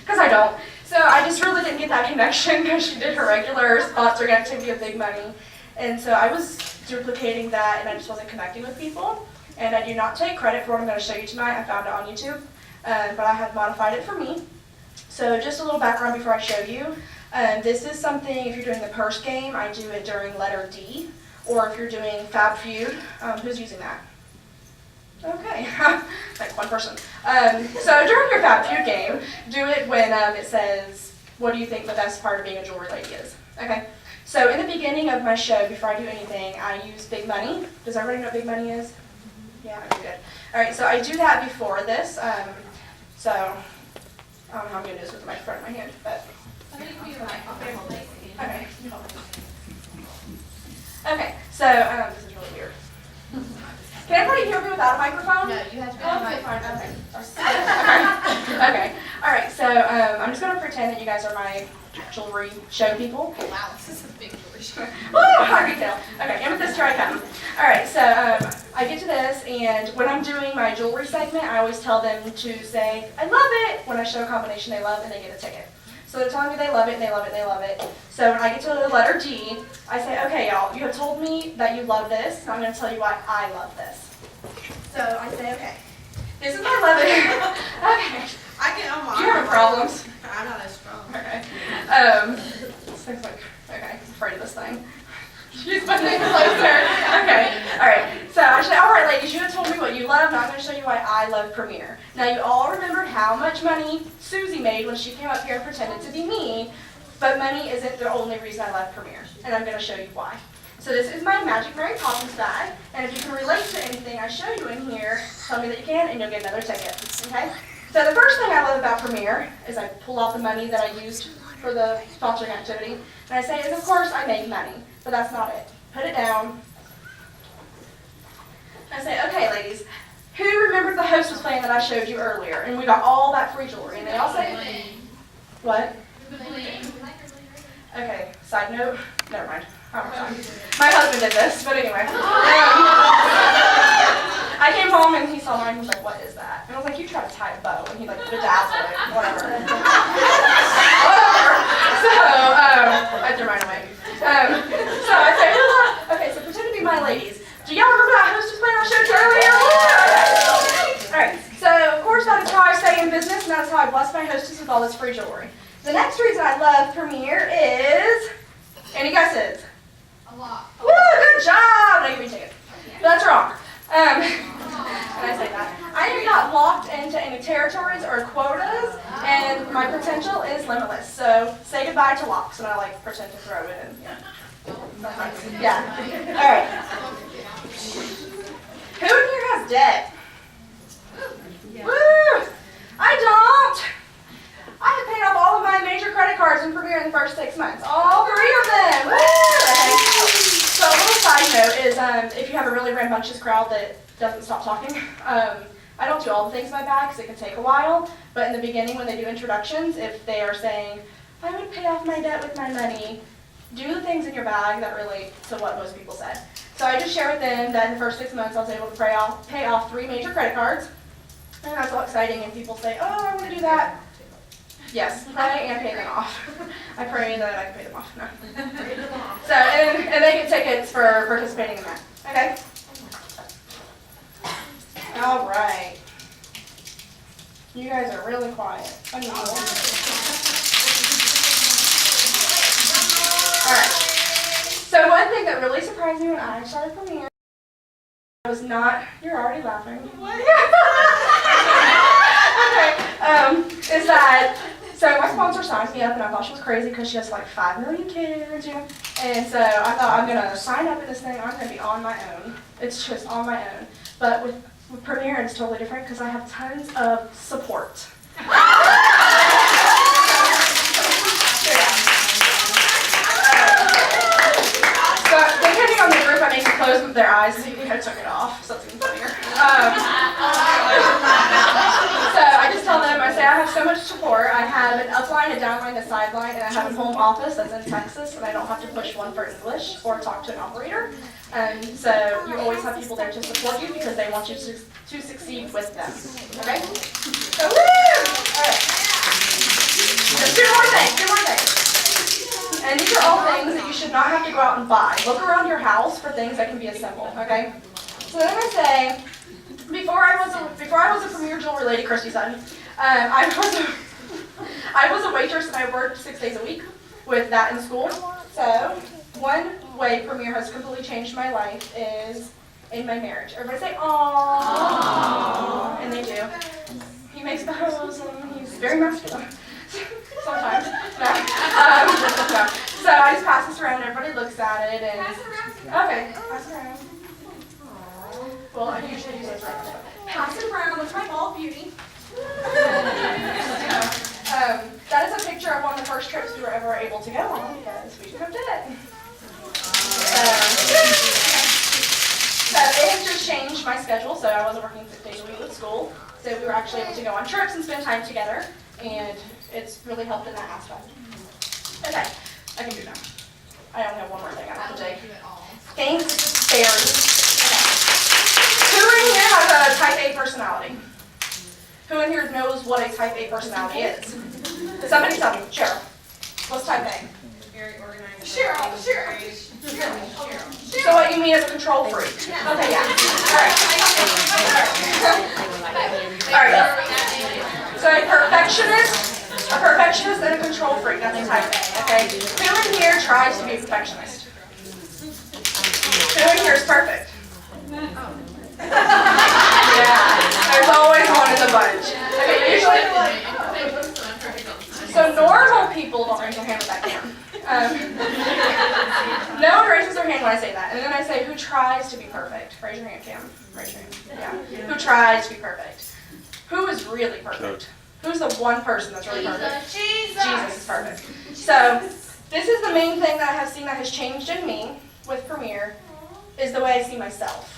Because I don't. So I just really didn't get that connection because she did her regular sponsoring activity of big money. And so I was duplicating that and I just wasn't connecting with people. And I do not take credit for what I'm going to show you tonight. I found it on YouTube. But I have modified it for me. So just a little background before I show you. This is something, if you're doing the purse game, I do it during letter D. Or if you're doing Fab Feud, who's using that? Okay, like one person. So during your Fab Feud game, do it when it says, what do you think the best part of being a jewelry lady is? Okay, so in the beginning of my show, before I do anything, I use big money. Does everybody know what big money is? Yeah, okay, good. All right, so I do that before this. So I don't know how I'm going to do this with the microphone in my hand, but. Okay. Okay, so this is really weird. Can everybody hear me without a microphone? No, you have to be on the Okay, mic. fine, okay. Okay, all right, so I'm just going to pretend that you guys are my jewelry show people. Wow, this is a big jewelry show. Well, I can tell. Okay, amethyst, here I come. All right, so I get to this, and when I'm doing my jewelry segment, I always tell them to say, I love it, when I show a combination they love, and they get a ticket. So they're telling me they love it, they love it, they love it. So when I get to the letter D, I say, okay, y'all, you have told me that you love this, and I'm going to tell you why I love this. So I say, okay, this is my love it. Okay. I get on my Do you have problems? I'm not as strong. Okay. This thing's like, okay, I'm afraid of this thing. She's putting closer. Okay. All right. So I say, all right, ladies, you have told me what you love. Now I'm going to show you why I love Premiere. Now you all remember how much money Susie made when she came up here and pretended to be me but money isn't the only reason I love Premier, and I'm going to show you why. So this is my Magic Mary Poppins bag, and if you can relate to anything I show you in here, tell me that you can, and you'll get another ticket, okay? So the first thing I love about Premier is I pull out the money that I used for the sponsoring activity, and I say, of course I make money, but that's not it. Put it down. I say, okay, ladies, who remembered the hostess plan that I showed you earlier? And we got all that free jewelry, and they all say, what? Okay, side note, never mind. I don't know. My husband did this, but anyway. I came home and he saw mine, he was like, what is that? And I was like, you try to tie a bow, and he like bedazzled it, whatever. Whatever. So, I threw mine away. So I said, okay, so pretend to be my ladies. Do y'all remember that hostess plan I showed you earlier? Alright, so of course that is how I stay in business, and that is how I bless my hostess with all this free jewelry. The next reason I love Premier is, any guesses? A lot. Woo, good job! No, you can take it. But that's wrong. And I say that. I am not locked into any territories or quotas, and my potential is limitless. So say goodbye to locks, and I like pretend to throw it in. Yeah. All right. Who in here has debt? Woo! I don't. I have paid off all of my major credit cards in Premier in the first 6 months. All 3 of them. Woo! So a little side note is if you have a really rambunctious crowd that doesn't stop talking, I don't do all the things in my bag because it can take a while. But in the beginning when they do introductions, if they are saying, I would pay off my debt with my money, do the things in your bag that relate to what most people said. So I just share with them that in the first 6 months I was able to pay off 3 major credit cards. And that's all exciting, and people say, oh, I want to do that. Yes, pray and pay them off. I pray that I can pay them off. No. So, and they get tickets for participating in that. Okay? All right. You guys are really quiet. Unusual. All right. So one thing that really surprised me when I started Premier, I was not, you're already laughing. Okay, is that, so my sponsor signed me up, and I thought she was crazy because she has like 5 million kids, you know? And so I thought, I'm gonna sign up in this thing, I'm gonna be on my own. It's just on my own. But with Premier, it's totally different because I have tons of support. So depending on the group, I make them close their eyes so you think I took it off. So it's even funnier. So I just tell them, I say I have so much support. I have an upline, a downline, a sideline, and I have a home office that's in Texas, and I don't have to push one for English or talk to an operator. So you always have people there to support you because they want you to succeed with them. Okay? So woo! All right. So 2 more things. And these are all things that you should not have to go out and buy. Look around your house for things that can be assembled. Okay? So then I say, before I was a Premier jewelry lady, Christy said, I was a waitress, and I worked 6 days a week with that in school. So one way Premier has completely changed my life is in my marriage. Everybody say, aww. And they do. He makes bows, and he's very masculine. Sometimes. No. No. So I just pass this around, everybody looks at it, and okay, pass it around. Well, I usually use those around. Pass it around, look at my bald beauty. That is a picture of one of the first trips we were ever able to go on because we didn't have debt. So it has just changed my schedule, so I wasn't working 6 days a week with school. So we were actually able to go on trips and spend time together, and it's really helped in that aspect. Okay, I can do now. I only have one more thing I have to take. Gainesville. Okay. Who in here has a type A personality? Who in here knows what a type A personality is? Somebody tell me. Cheryl. What's type A? Very organized. Cheryl. So what you mean is a control freak? Okay, yeah. All right. So a perfectionist and a control freak, that's a type A, okay? Who in here tries to be a perfectionist? Who in here is perfect? Yeah, there's always one in the bunch. Okay, usually, so normal people don't raise their hand with that. No one raises their hand when I say that. And then I say, who tries to be perfect? Raise your hand, Cam. Raise your hand. Yeah. Who tries to be perfect? Who is really perfect? Who's the one person that's really perfect? Jesus is perfect. So this is the main thing that I have seen that has changed in me with Premier, is the way I see myself.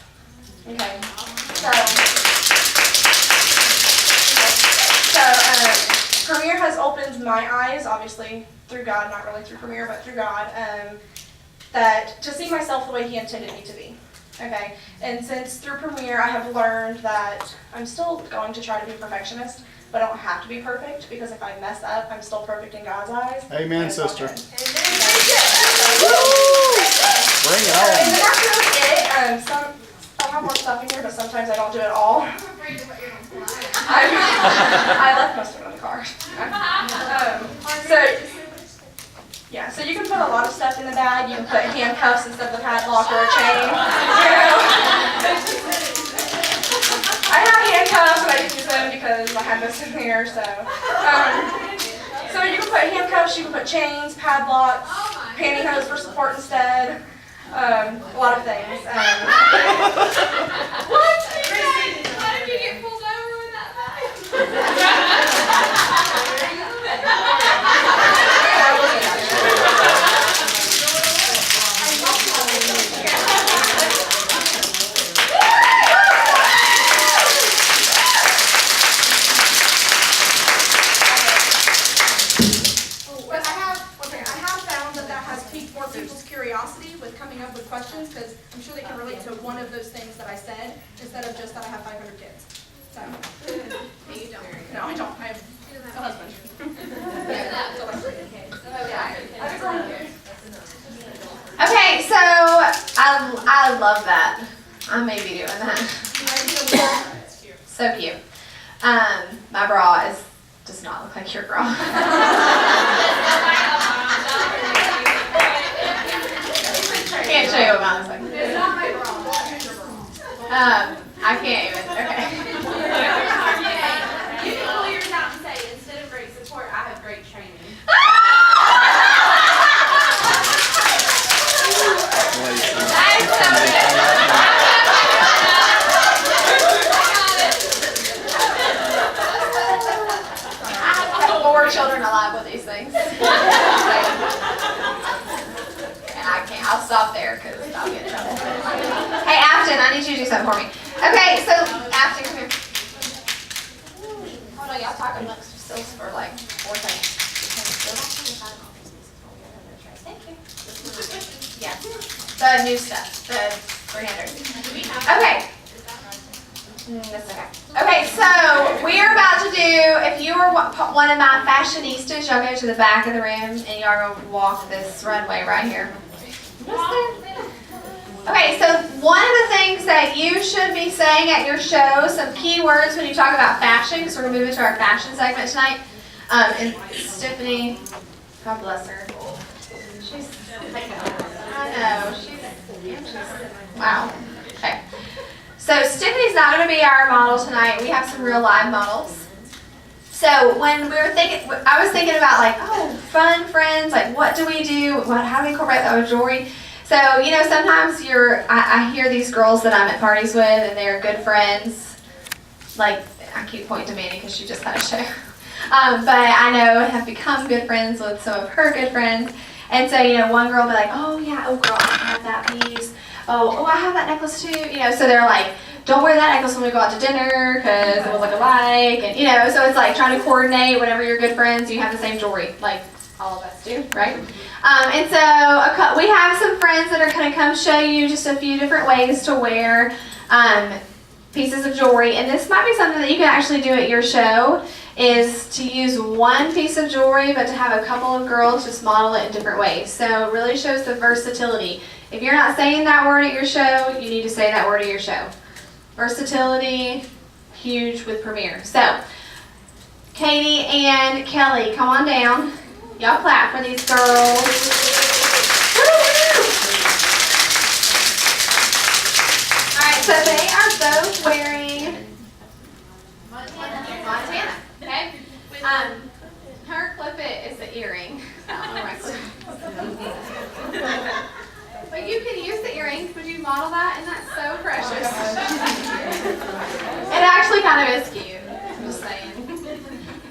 Okay. So Premier has opened my eyes, obviously through God, not really through Premier, but through God, that to see myself the way He intended me to be. Okay. And since through Premier, I have learned that I'm still going to try to be a perfectionist, but I don't have to be perfect, because if I mess up, I'm still perfect in God's eyes. Amen, sister. Bring it And on. then that's really it. I have more stuff in here, but sometimes I don't do it all. I left most of it in the car. So you can put a lot of stuff in the bag. You can put handcuffs instead of a padlock or a chain. I have handcuffs, but I didn't use them because I had this in here. So you can put handcuffs, you can put chains, padlocks, pantyhose for support instead. A lot of things. What? How did you get pulled over with that But I have found that has piqued more people's curiosity with coming up with questions, because I'm sure they can relate to one of those things that I said, instead of just that I have 500 kids. So. You don't. No, I don't. I have a husband. Okay, so I love that. I may be doing that. So cute. My bra does not look like your bra. Can't show you what mine looks like. It's not my bra. I can't even. Okay. You can pull yours out and say, instead of great support, I have great training. I have 4 children alive with these things. I'll stop there because I'll get in trouble. Hey, Afton, I need you to do something for me. Okay, so Afton, come here. Hold on, y'all talk amongst yourselves for like 4 seconds. Thank you. Yeah, the new stuff, the 300. Okay. That's okay. Okay, so we are about to do, if you are one of my fashionistas, y'all go to the back of the room and y'all are going to walk this runway right here. Okay, so one of the things that you should be saying at your show, some key words when you talk about fashion, because we're going to move into our fashion segment tonight. And Stephanie, God bless her. I know, wow. Okay. So Stephanie's not going to be our model tonight. We have some real live models. So when we were thinking, I was thinking about like, oh, fun friends, like what do we do? How do we incorporate that with jewelry? So, you know, sometimes I hear these girls that I'm at parties with and they're good friends. Like, I keep pointing to Manny because she just had a show. But I know have become good friends with some of her good friends. And so, you know, one girl will be like, oh yeah, oh girl, I have that piece. Oh, I have that necklace too. You know, so they're like, don't wear that necklace when we go out to dinner because it will look alike. And, you know, so it's like trying to coordinate whenever you're good friends, you have the same jewelry, like all of us do, right? And so we have some friends that are going to come show you just a few different ways to wear pieces of jewelry. And this might be something that you can actually do at your show, is to use one piece of jewelry, but to have a couple of girls just model it in different ways. So it really shows the versatility. If you're not saying that word at your show, you need to say that word at your show. Versatility, huge with Premier. So, Katie and Kelly, come on down. Y'all clap for these girls. Alright, so they are both wearing Montana. Okay? Her clip it is the earring. I don't know where I clip it. But you can use the earrings. Would you model that? Isn't that so precious? It actually kind of is cute. I'm just saying.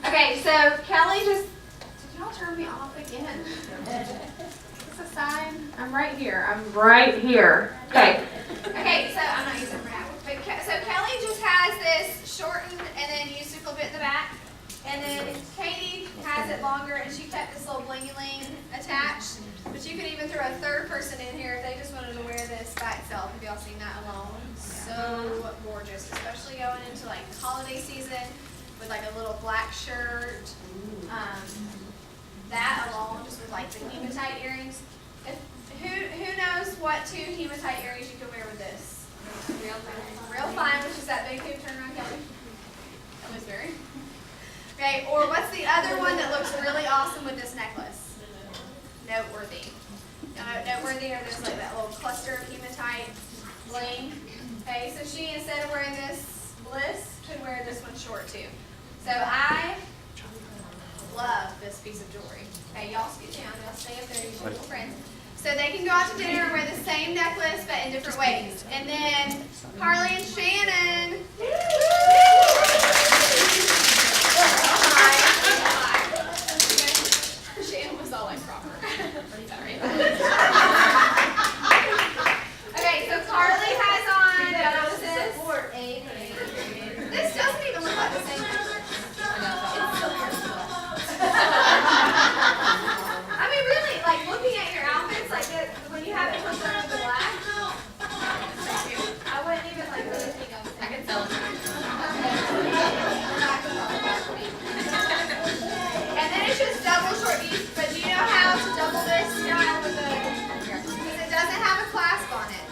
Okay, so Kelly just, did y'all turn me off again? Is this a sign? I'm right here. I'm right here. Okay. Okay, so I'm not using it for now. But so Kelly just has this shortened and then used to clip it in the back. And then Katie has it longer and she kept this little bling-a-ling attached. But you could even throw a third person in here if they just wanted to wear this by itself. Have y'all seen that alone? So gorgeous, especially going into like holiday season with like a little black shirt. That alone, just with like the hematite earrings. Who knows what two hematite earrings you could wear with this? Real fine, which is that big hoop turnaround, Kelly. That was very. Okay, or what's the other one that looks really awesome with this necklace? Noteworthy. Noteworthy are just like that little cluster of hematite bling. Okay, so she, instead of wearing this bliss, could wear this one short too. So I love this piece of jewelry. Okay, y'all scoot down, y'all stay up there, you beautiful friends. So they can go out to dinner and wear the same necklace but in different ways. And then Carly and Shannon. Shannon was all like proper. Sorry. Okay, so Carly has on, y'all know what this is? This doesn't even look like the same necklace. I mean, really, like looking at your outfits, like when you have it put on the black, I wouldn't even like really think of it. I can sell it. And then it's just double short piece, but do you know how to double this style with the, because it doesn't have a clasp on it.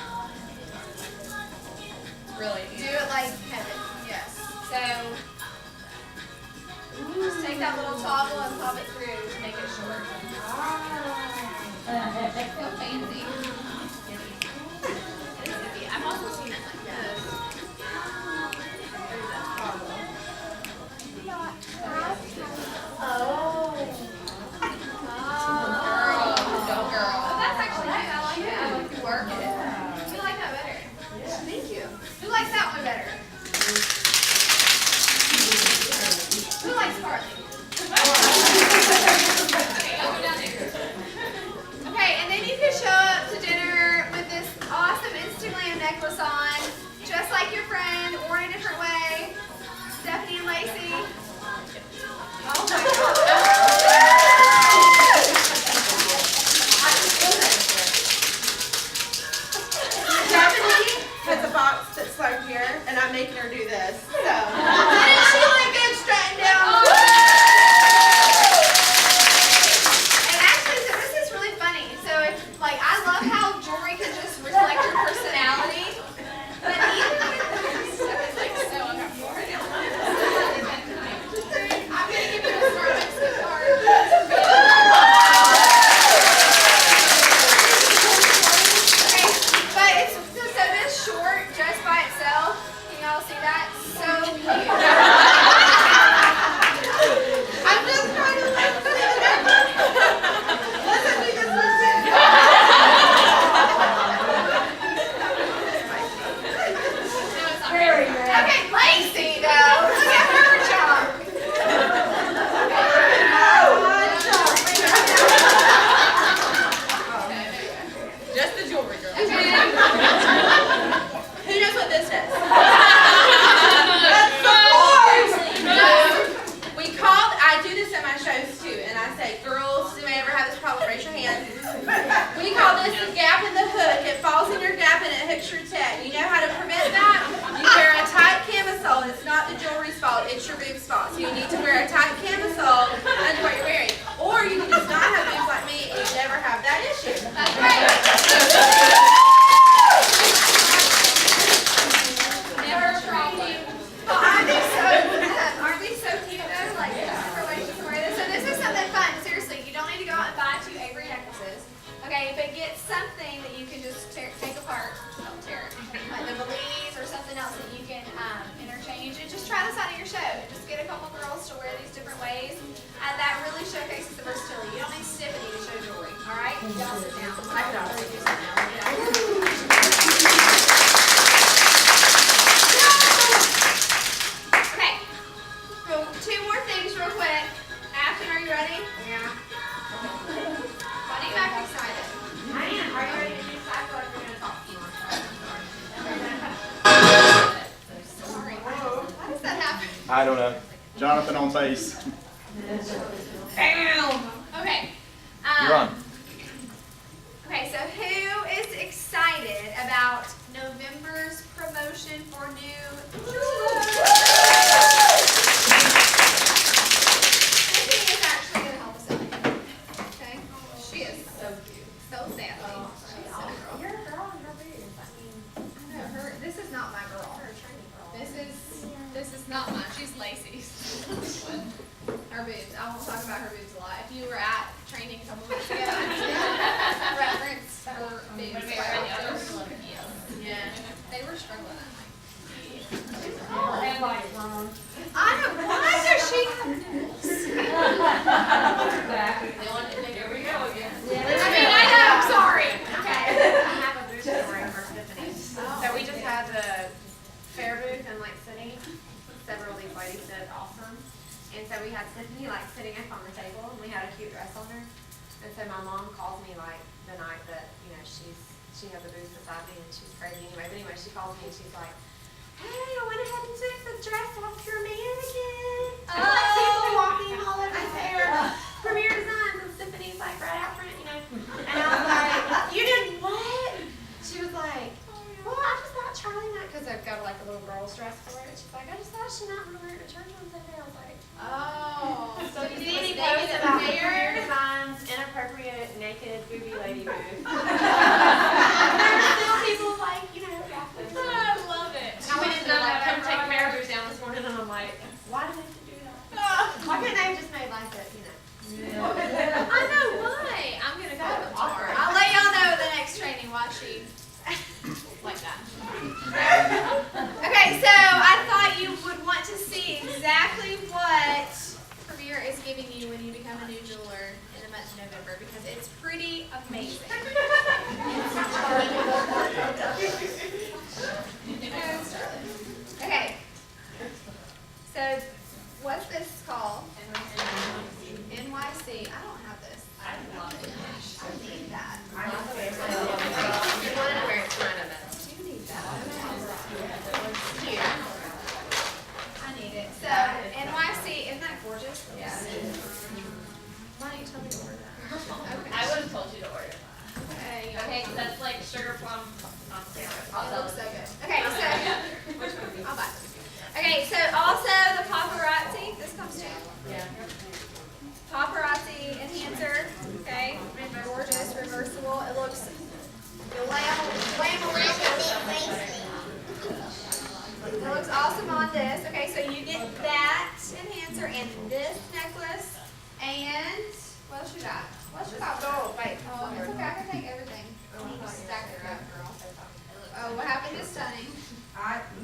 Really? Do it like Kevin, yes. So, just take that little toggle and pop it through to make it short. So fancy. It is iffy. I've also seen it like this. Oh, that's actually cute. I like it. I like to work it. You like that better? Thank you. Who likes that one better? Who likes Carly? Okay, y'all go down there. Okay, and then you can show up to dinner with this awesome Instagram necklace on, just like your friend, or in a different way. Stephanie and Lacey. Oh my God. Stephanie has a box that's like here, and I'm making her do this. So. Didn't she look good straightened down? And actually, so this is really funny. So it's like, I love how jewelry can just reflect your personality. But even with it's like so uncomfortable right now. I'm gonna give you a Starbucks gift card. Okay, but it's so this short just by itself. Can y'all see that? So cute. I'm just trying to like let's do this one Very good. Okay, Lacey though. Look at her jump. Just the jewelry, girl. Okay. Who knows what this is? I do this at my shows too, and I say, girls, who may ever have this problem, raise your hand. We call this the gap in the hook. It falls in your gap and it hooks your tech. You know how to prevent that? You wear a tight camisole. It's not the jewelry's fault, it's your boob's fault. So you need to wear a tight camisole under what you're wearing. Or you can just not have boobs like me and you never have that issue. That's right. Never a problem. Well, aren't these so cute though? Like different ways you can wear this. So this is something fun. Seriously, you don't need to go out and buy 2 Avery necklaces. Okay, but get something that you can just take apart. Don't tear it. Like the Belize or something else that you can interchange. And just try this out at your show. Just get a couple girls to wear these different ways. And that really showcases the versatility. You don't need stiffity to show jewelry. All right. Y'all sit down. I could already do sit down. Okay. So 2 more things real quick. Ashton, are you ready? Yeah. Why do you act excited? I am. Are you ready to do this? I feel like we're going to talk more. Sorry. Why does that happen? I don't know. Jonathan on face. Okay. You're on. Okay, so who is excited about November's promotion for new jewelers? Tiffany is actually going to help us out. Okay? She is so cute. So sassy. She's so girl. You're a girl and her boobs. I know, this is not my girl. Her training girl. This is not mine. She's Lacey's. Her boobs. I won't talk about her boobs a lot. If you were at training a couple weeks ago, reference her boobs. Yeah. They were struggling. I know. Why does she have boobs? Here we go again. I mean, I know. I'm sorry. Okay. I have a booth story for Tiffany. So we just had the fair booth in Lake City. Several of these ladies did awesome. And so we had Tiffany like sitting up on the table and we had a cute dress on her. And so my mom calls me like the night that, you know, she has a booth beside me and she's crazy anyway. But anyway, she calls me and she's like, hey, I went ahead and took the dress off your mannequin. And like people walking all over there. Premier Designs and Tiffany's like right out front, you know. And I was like, you did what? She was like, well, I just thought Charlie might, because I've got like a little girl's dress for it. She's like, I just thought she might want to wear it to church on Sunday. I was like, Oh. so did any post about Premier Designs inappropriate naked booby lady booth? There were still people like, you know, I love it. I went into like come take marriages down this morning and I'm like, why did they have to do that? Why couldn't they have just made like that, you know? I know why. I'm gonna go tomorrow. I'll let y'all know the next training while she like that. Okay, so I thought you would want to see exactly what Premier is giving you when you become a new jeweler in the month of November because it's pretty amazing. Okay. So what's this called? NYC. I don't have this. I love it. I need that. I love it. You wanted to wear it in front of us. You need that. Here. I need it. So NYC, isn't that gorgeous? Yeah. Why don't you tell me to order that? Okay. I would have told you to order that. Okay. Okay, because that's like sugar plum on It looks so good. Okay, so I'll buy it. Okay, so also the paparazzi. This comes too. Yeah. Paparazzi enhancer. Okay, gorgeous, reversible. It looks glamorous. It looks awesome on this. Okay, so you get that enhancer and this necklace and what else you got? What else you got? Oh, wait. Oh, it's okay. I can take everything. Stack it up, girl. Oh, what happened to Stunning?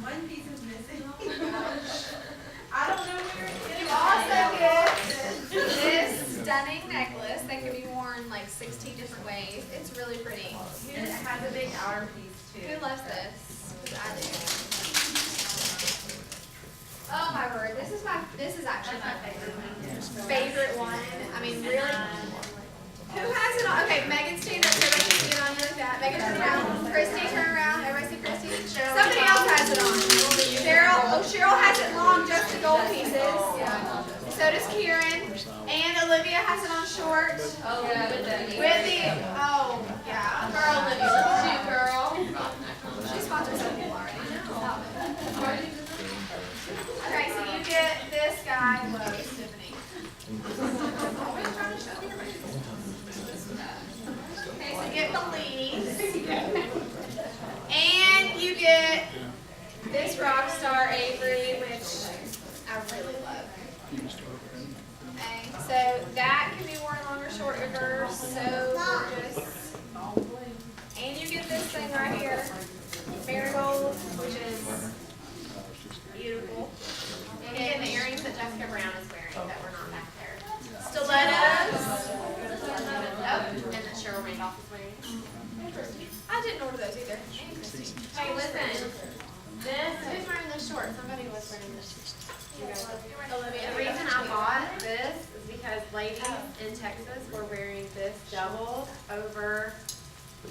One piece is missing. I don't know where it is. You also get this stunning necklace that can be worn like 16 different ways. It's really pretty. And it has a big outer piece too. Who loves this? I do. Oh my word, this is actually my favorite one. I mean, really. Who has it on? Okay, Megan, stand up so everybody can get on you like that. Megan, turn around. Christy, turn around. Everybody see Christy? Somebody else has it on. Cheryl has it long, just the gold pieces. So does Kieran. And Olivia has it on short. Oh, yeah, with Oh, yeah. Girl, Olivia. Look at you, girl. She sponsors some people already. Okay, so you get this guy. Whoa, Tiffany. Always trying to show me your face. Okay, so you get the leaves. And you get this Rockstar Avery, which I really love. Okay, so that can be worn long or short reverse, so gorgeous. And you get this thing right here, marigold, which is beautiful. And you get the earrings that Jessica Brown is wearing that were not back there. Stilettos. And that Cheryl Rain ladies in Texas were wearing this doubled over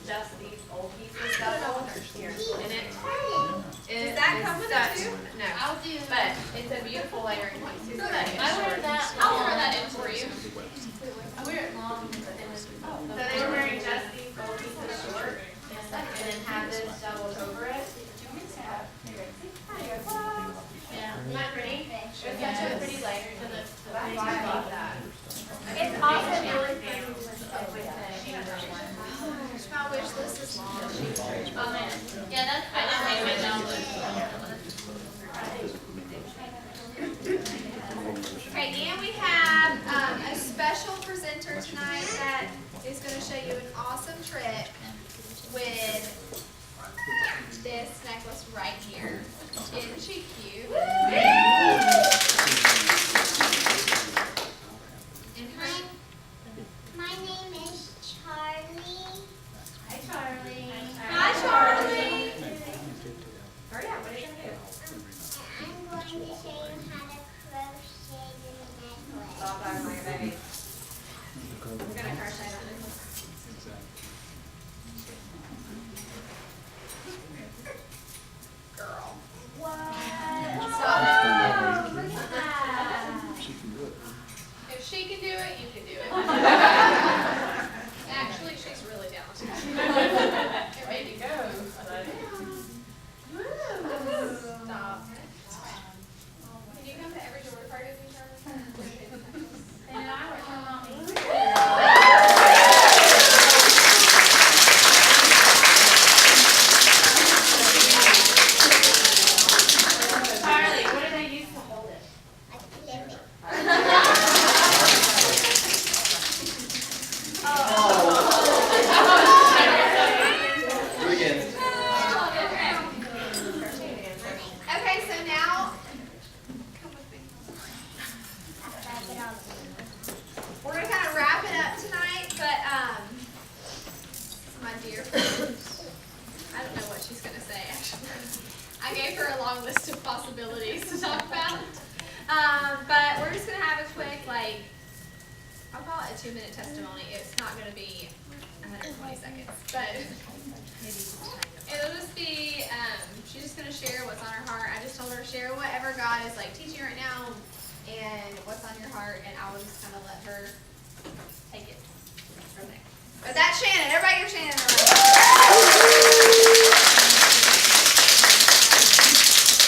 just these old pieces doubled here. And it Does that come with it too? No. I'll do. But it's a beautiful layering piece. So that I wear that. I'll wear that in for you. I wear it long. So they were wearing just these old pieces short and then have this doubled over it. Yeah. Isn't that pretty? It's such a pretty layer to the that's why I love that. It's also really pretty with everything. My wish list is long. Oh, man. Yeah, that's, I just made my download. Okay, and we have a special presenter tonight that is going to show you an awesome trick with this necklace right here. Isn't she cute? And her My name is Charlie. Hi, Charlie. Hi, Charlie. Hurry up, what are you going to do? I'm going to show you how to crochet the necklace. All by my baby. We're going to crochet on this. girl. What? Stop it. Look at that. If she can do it, you can do it. Actually, she's really talented. Get ready to go. Stop. Can you come to every door party with me, Charlie? And I work for mommy. Charlie, what do they use to hold it? Do it again. Okay, so now, come with me. We're gonna kind of wrap it up tonight, but my dear friend, I don't know what she's gonna say actually. I gave her a long list of possibilities to talk about, but we're just gonna have a quick I'll call it a 2-minute testimony. It's not gonna be 120 seconds, but it'll just be she's just gonna share what's on her heart. I just told her share whatever God is teaching right now and what's on your heart, and I will just kind of let her take it from there. But that's Shannon. Everybody give Shannon a round.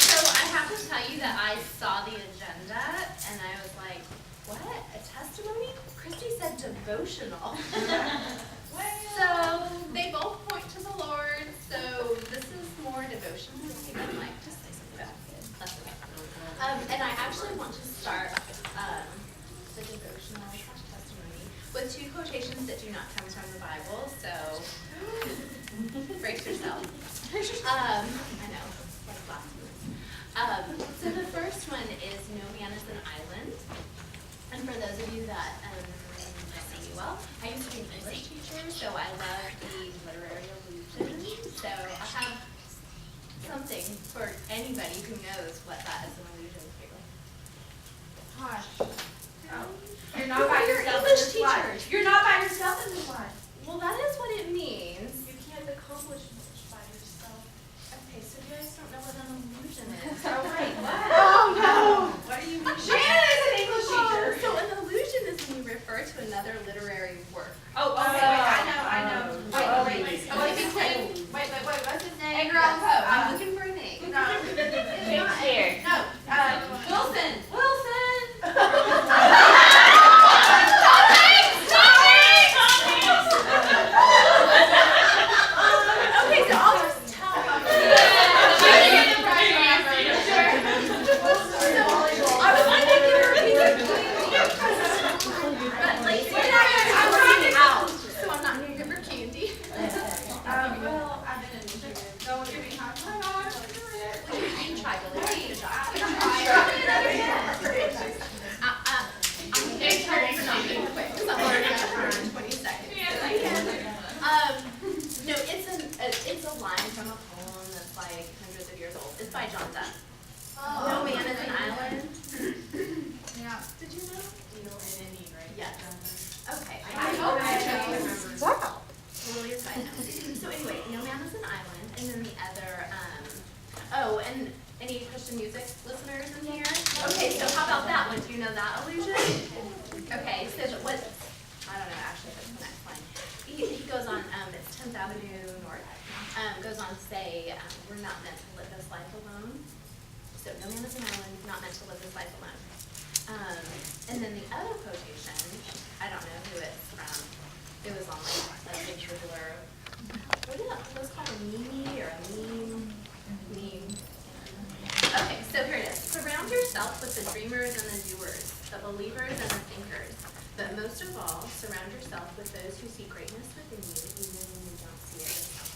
So I have to tell you that I saw the agenda and I was like, what? A testimony? Christy said devotional. So they both point to the Lord. So this is more devotion. Just say something about it. And I actually want to start the devotional testimony with 2 quotations that do not come from the Bible. So brace yourself. I know, like blasphemous. So the first one is "No man is an island." And for those of you that know me well, I used to be an English teacher, so I love the literary illusion. So I have something for anybody who knows what that is an illusion. Gosh. You're not by yourself in English this life. teachers. You're not by yourself in this life. Well, that is what it means. You can't accomplish much by yourself. Okay, so you guys don't know what an illusion is. Oh, wait, what? Oh no. What do you mean? Shannon is an English teacher. So an illusion is when you refer to another literary work. Oh, okay, wait, I know. Wait. What's his name? Edgar Allan Poe. I'm looking for a name. No. It's not here. No. Wilson. Okay, so I'll just tell you. I was thinking you were repeating. But like, I'm running out. And any Christian music listeners in here? Okay, so how about that one? Do you know that illusion? Okay, so what, I don't know, actually, that's the next one. He goes on, it's 10th Avenue North, goes on to say, we're not meant to live this life alone. So no man is an island, not meant to live this life alone. And then the other quotation, I don't know who it's from. It was on like a big circular, what was it called, a meme or a meme? Okay, so here it is. Surround yourself with the dreamers and the doers, the believers and the thinkers. But most of all, surround yourself with those who see greatness within you, even when you don't see it yourself.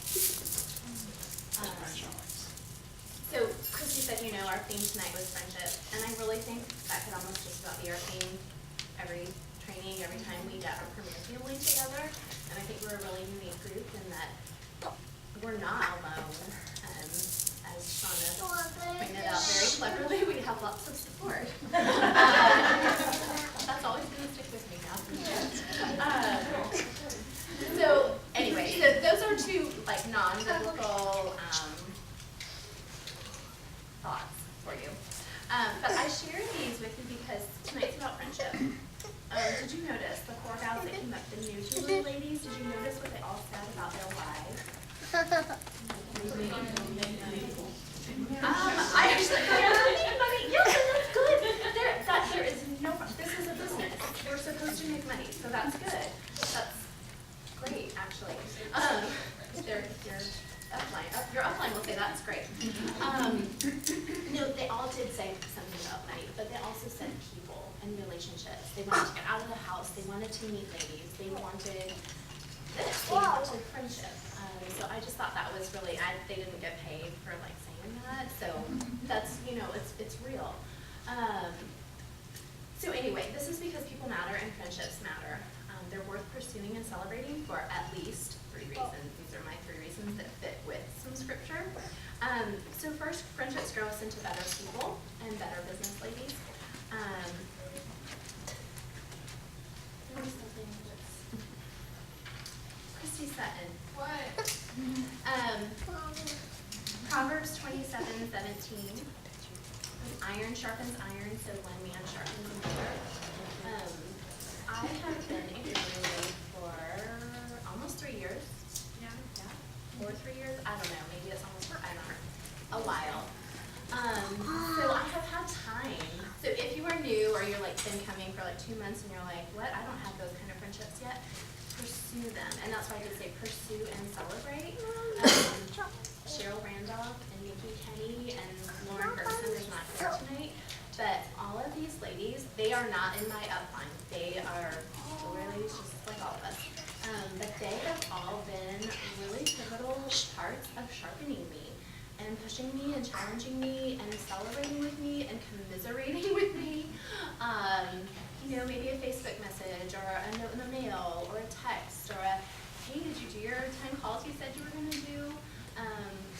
So Christy said, you know, our theme tonight was friendship, and I really think that could almost just about be our theme every training, every time we get our premier family together. And I think we're a really unique group in that we're not alone. As Shauna pointed out very cleverly, we have lots of support. That's always going to stick with me now. So anyway, so those are two like non-biblical thoughts for you. But I share these with you because tonight's about friendship. Did you notice the 4 gals that came up, the new ladies, did you notice what they all said about their wives? I actually haven't heard anybody. Yes, and that's good. There is no. This is a business. We're supposed to make money, so that's good. That's great, actually. Your upline will say that's great. No, they all did say something about money, but they also said people and relationships. They wanted to get out of the house. They wanted to meet ladies. They wanted this. They wanted friendship. So I just thought that was really. They didn't get paid for like saying that. So that's it's real. So anyway, this is because people matter and friendships matter. They're worth pursuing and celebrating for at least 3 reasons. These are my 3 reasons that fit with some scripture. So first, friendships grow us into better people and better business ladies. Christy Sutton. What? Proverbs 27:17. Iron sharpens iron, so one man sharpens another. I have been a family for almost 3 years. Yeah. 4 or 3 years. I don't know. Maybe it's almost a while. So I have had time. So if you are new or you're like been coming for like 2 months and you're like, what? I don't have those kind of friendships yet. Pursue them, and that's why I did say pursue and celebrate. Cheryl Randolph and Nikki Kenny and Lauren Bergson is not here tonight, but all of these ladies, they are not in my upline. They are ladies just like all of us, but they have all been really pivotal parts of sharpening me and pushing me and challenging me and celebrating with me and commiserating with me. Maybe a Facebook message or a note in the mail or a text or a, hey, did you do your 10 calls you said you were going to do?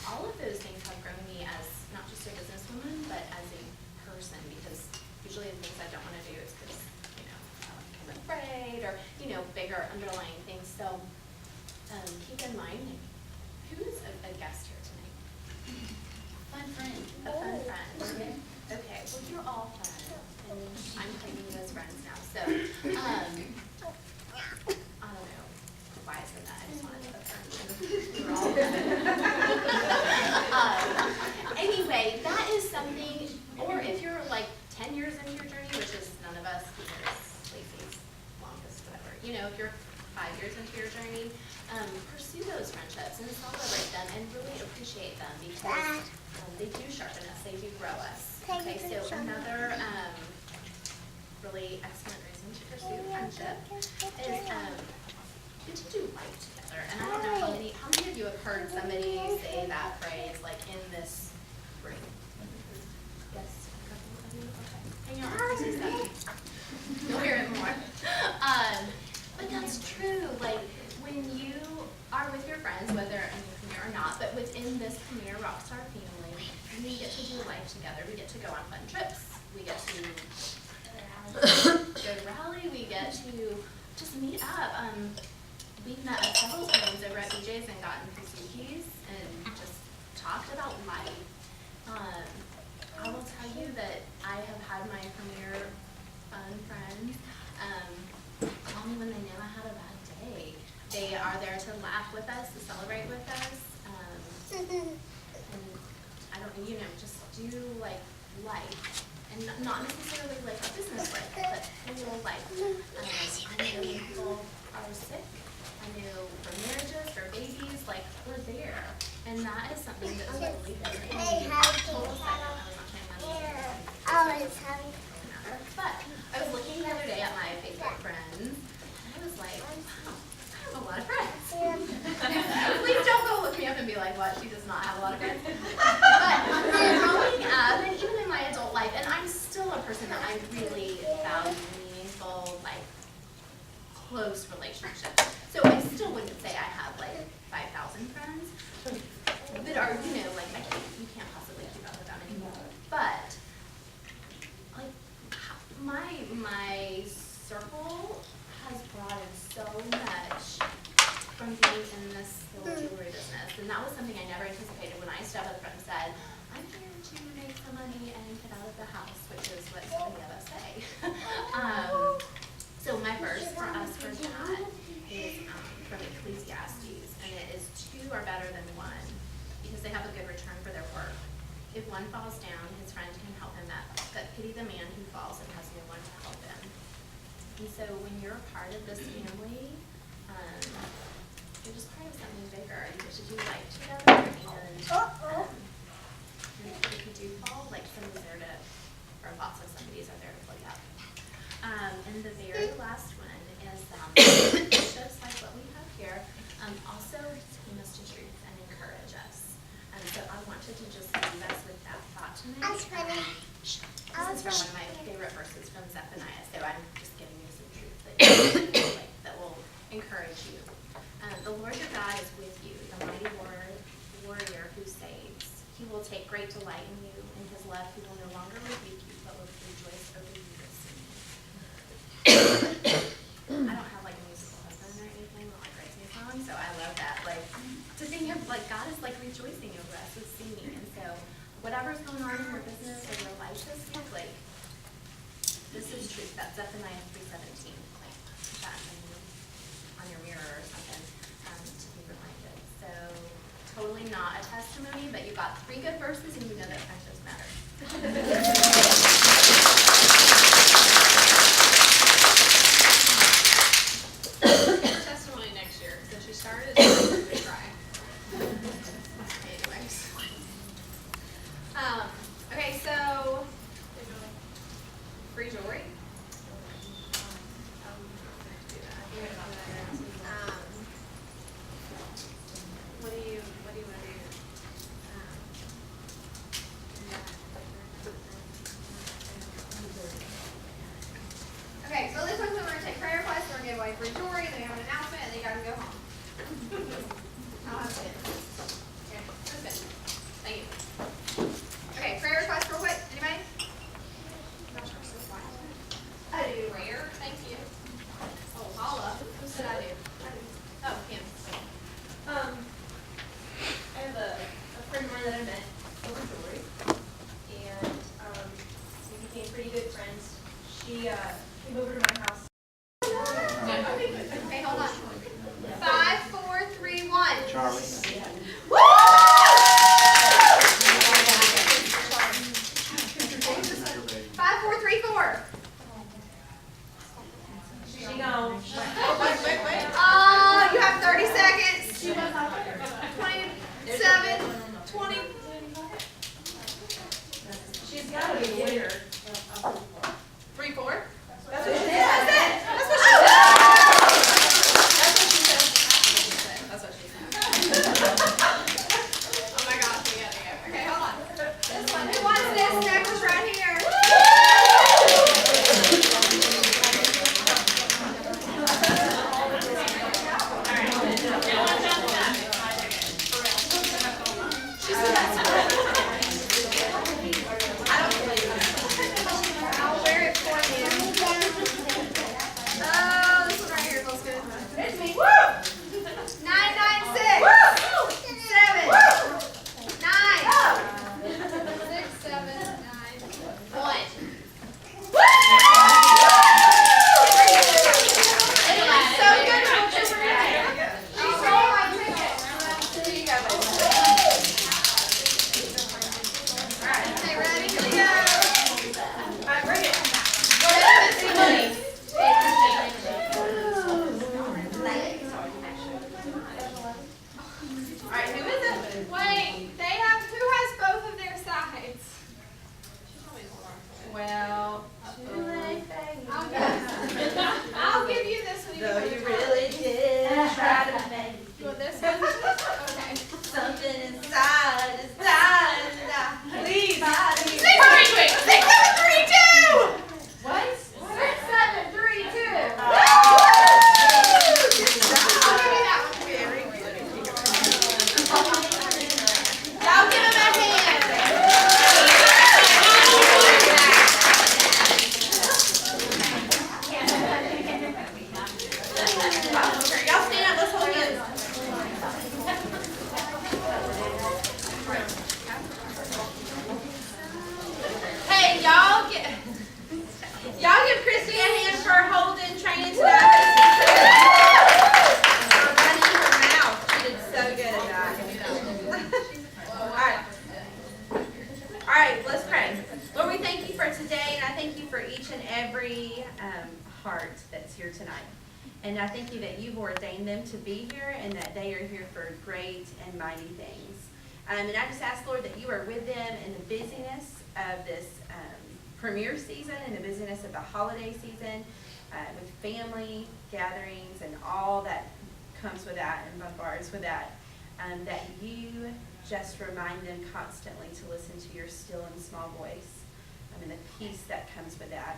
All of those things have grown me as not just a businesswoman, but as a person, because usually the things I don't want to do is because, I'm afraid or, bigger underlying things. So keep in mind, who's a guest here tonight? Fun friend. A fun friend. Okay, well, you're all fun. And I'm claiming you as friends now. So, I don't know why I said that. I just wanted to affirm you. We're all fun. Anyway, that is something, or if you're like 10 years into your journey, which is none of us, because Lacey's longest, whatever. If you're 5 years into your journey, pursue those friendships and celebrate them and really appreciate them because they do sharpen us, they do grow us. Okay, so another really excellent reason to pursue friendship is get to do life together. And I don't know how many of you have heard somebody say that phrase like in this room? Yes, a couple of you? Okay. Hang on. You'll hear it more. But that's true. Like when you are with your friends, whether in your premier or not, but within this premier Rockstar family, we get to do life together. We get to go on fun trips. We get to go to rally. We get to just meet up. We've met up several times over at BJ's and gotten Suzuki's and just talked about life. I will tell you that I have had my premier fun friends tell me when they know I had a bad day. They are there to laugh with us, to celebrate with us, and I don't, just do like life, and not necessarily like a business life, but real life. I know when people are sick. I knew for marriages, for babies, like we're there, and that is something that's totally different. Total side note, I was not planning on using it. But I was looking the other day at my Facebook friends, and I was like, wow, I have a lot of friends. Please don't go look me up and be like, what? She does not have a lot of friends. But growing up, and even in my adult life, and I'm still a person that I really value meaningful, like close relationships. So I still wouldn't say I have like 5,000 friends that are, like you can't possibly keep up with them anymore. But like my circle has broadened so much from being in this little jewelry business, and that was something I never anticipated when I stepped up and said, I'm here to make some money and get out of the house, which is what so many of us say. So my verse for us for that is from Ecclesiastes, and it is 2 are better than 1 because they have a good return for their work. If one falls down, his friend can help him up, but pity the man who falls and has no one to help him. And so when you're a part of this family, you're just part of something bigger. You get to do life together, and if you do fall, like somebody's there to, or lots of somebody's are there to plug up. And the very last one is just like what we have here, also team us to truth and encourage us. So I wanted to just leave us with that thought tonight. This is from one of my favorite verses from Zephaniah, so I'm just giving you some truth that will encourage you. The Lord your God is with you, the mighty warrior who saves. He will take great delight in you. In his love, he will no longer rebuke you, but will rejoice over you with singing. I don't have like a musical husband or anything that like writes me songs, so I love that. Like to think of like God is like rejoicing over us with singing, and so whatever's going on in your business or your life this week, like this is truth. That's Zephaniah 3:17. Like that on your mirror or something to be reminded. So totally not a testimony, but you got 3 good verses and you know that friendships matter. Testimony next year. So she started to try. Anyways. Okay, so free jewelry. What do you want to do? Okay, so this one's we're going to take prayer requests, we're going to give away free jewelry, then we have an announcement, and then you guys can go home. I'll have it. Okay, that's good. Thank you. Okay, prayer requests real quick. Anybody? I do rare. Thank you. Oh, Paula. Who said I do? Oh, Kim. I have a friend of mine that I met over jewelry, and we became pretty good friends. She came over to my house. Okay, hold on. 5, 4, 3, 1. Charlie. Woo! 5, 4, 3, 4. She gone. Wait. You have 30 seconds. 27, 20. She's got to be the winner. 3, 4. That's what she That's said. it. That's what she said. That's what she said. Y'all stand up, let's hold hands. Hey, y'all give Christy a hand for holding training today. Running her mouth. She did so good at that. All right, let's pray. Lord, we thank you for today, and I thank you for each and every heart that's here tonight. And I thank you that you've ordained them to be here and that they are here for great and mighty things. And I just ask, Lord, that you are with them in the busyness of this premiere season and the busyness of the holiday season with family gatherings and all that comes with that and bombards with that. That you just remind them constantly to listen to your still and small voice and the peace that comes with that.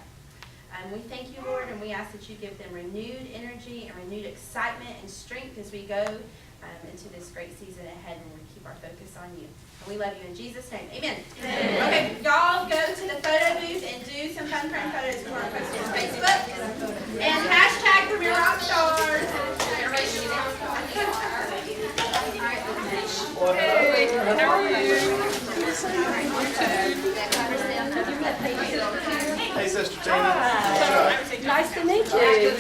We thank you, Lord, and we ask that you give them renewed energy and renewed excitement and strength as we go into this great season ahead, and we keep our focus on you. And we love you in Jesus' name. Amen. Amen. Okay, y'all go to the photo booth and do some fun friend photos for our post on Facebook. And hashtag Premier Rockstars. Hey, Sister Tina. Nice to meet you.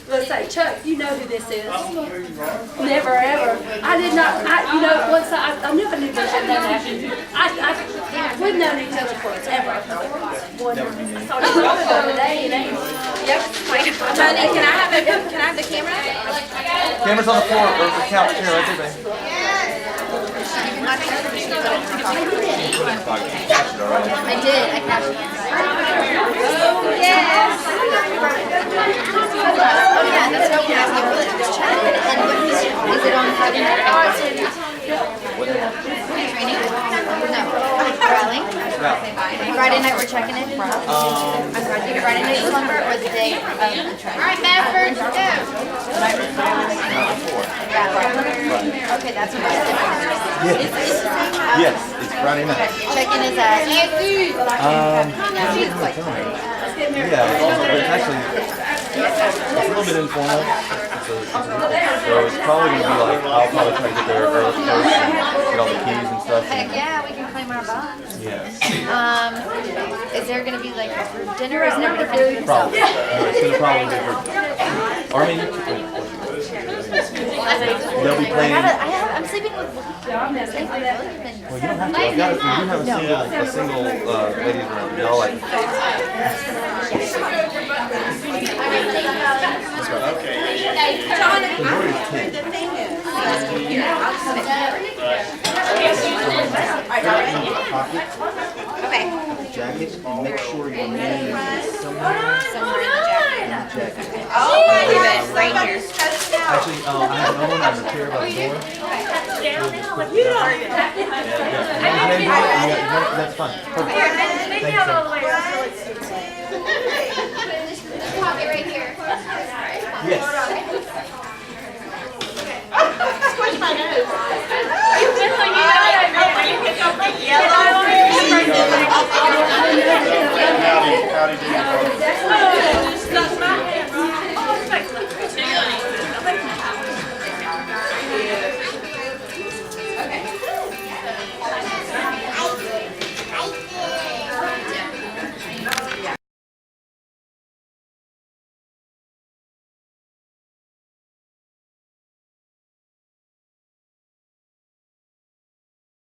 Let's say, Chuck, you know who this is. Never, ever. I did not, once I knew I knew this had done that. We've known each other forever. Today, it ain't. Yep. Honey, can I have the camera? Camera's on the floor, or the couch here, right there, babe. I did. I cashed it. Yes. Oh yeah, that's what we asked. Is it on Friday night? Training? No. Rally? Friday night we're checking in? Friday night slumber or the day of the training? Alright, Medford, go! Okay, that's what I said. Yes, it's Friday night. Check-in is at... She's quite Yeah, it's actually it's a little bit informal. So it's probably going to be like, I'll probably try to get there early first and get all the keys and stuff. Heck yeah, we can claim our bus. Yes. Is there going to be like a group dinner or is there going to be Probably. It's going to probably be or I mean, they'll be playing. I'm sleeping with Well, you don't have to. You do have a single ladies room. Y'all like. Okay. John, the thing is, okay. Jacket, and make sure your name is somewhere in the jacket. Oh, right here. Actually, I have no one on the chair by the door. That's fine. Perfect. Thank you, sir. pocket right here. Yes. Squish my nose. Howdy,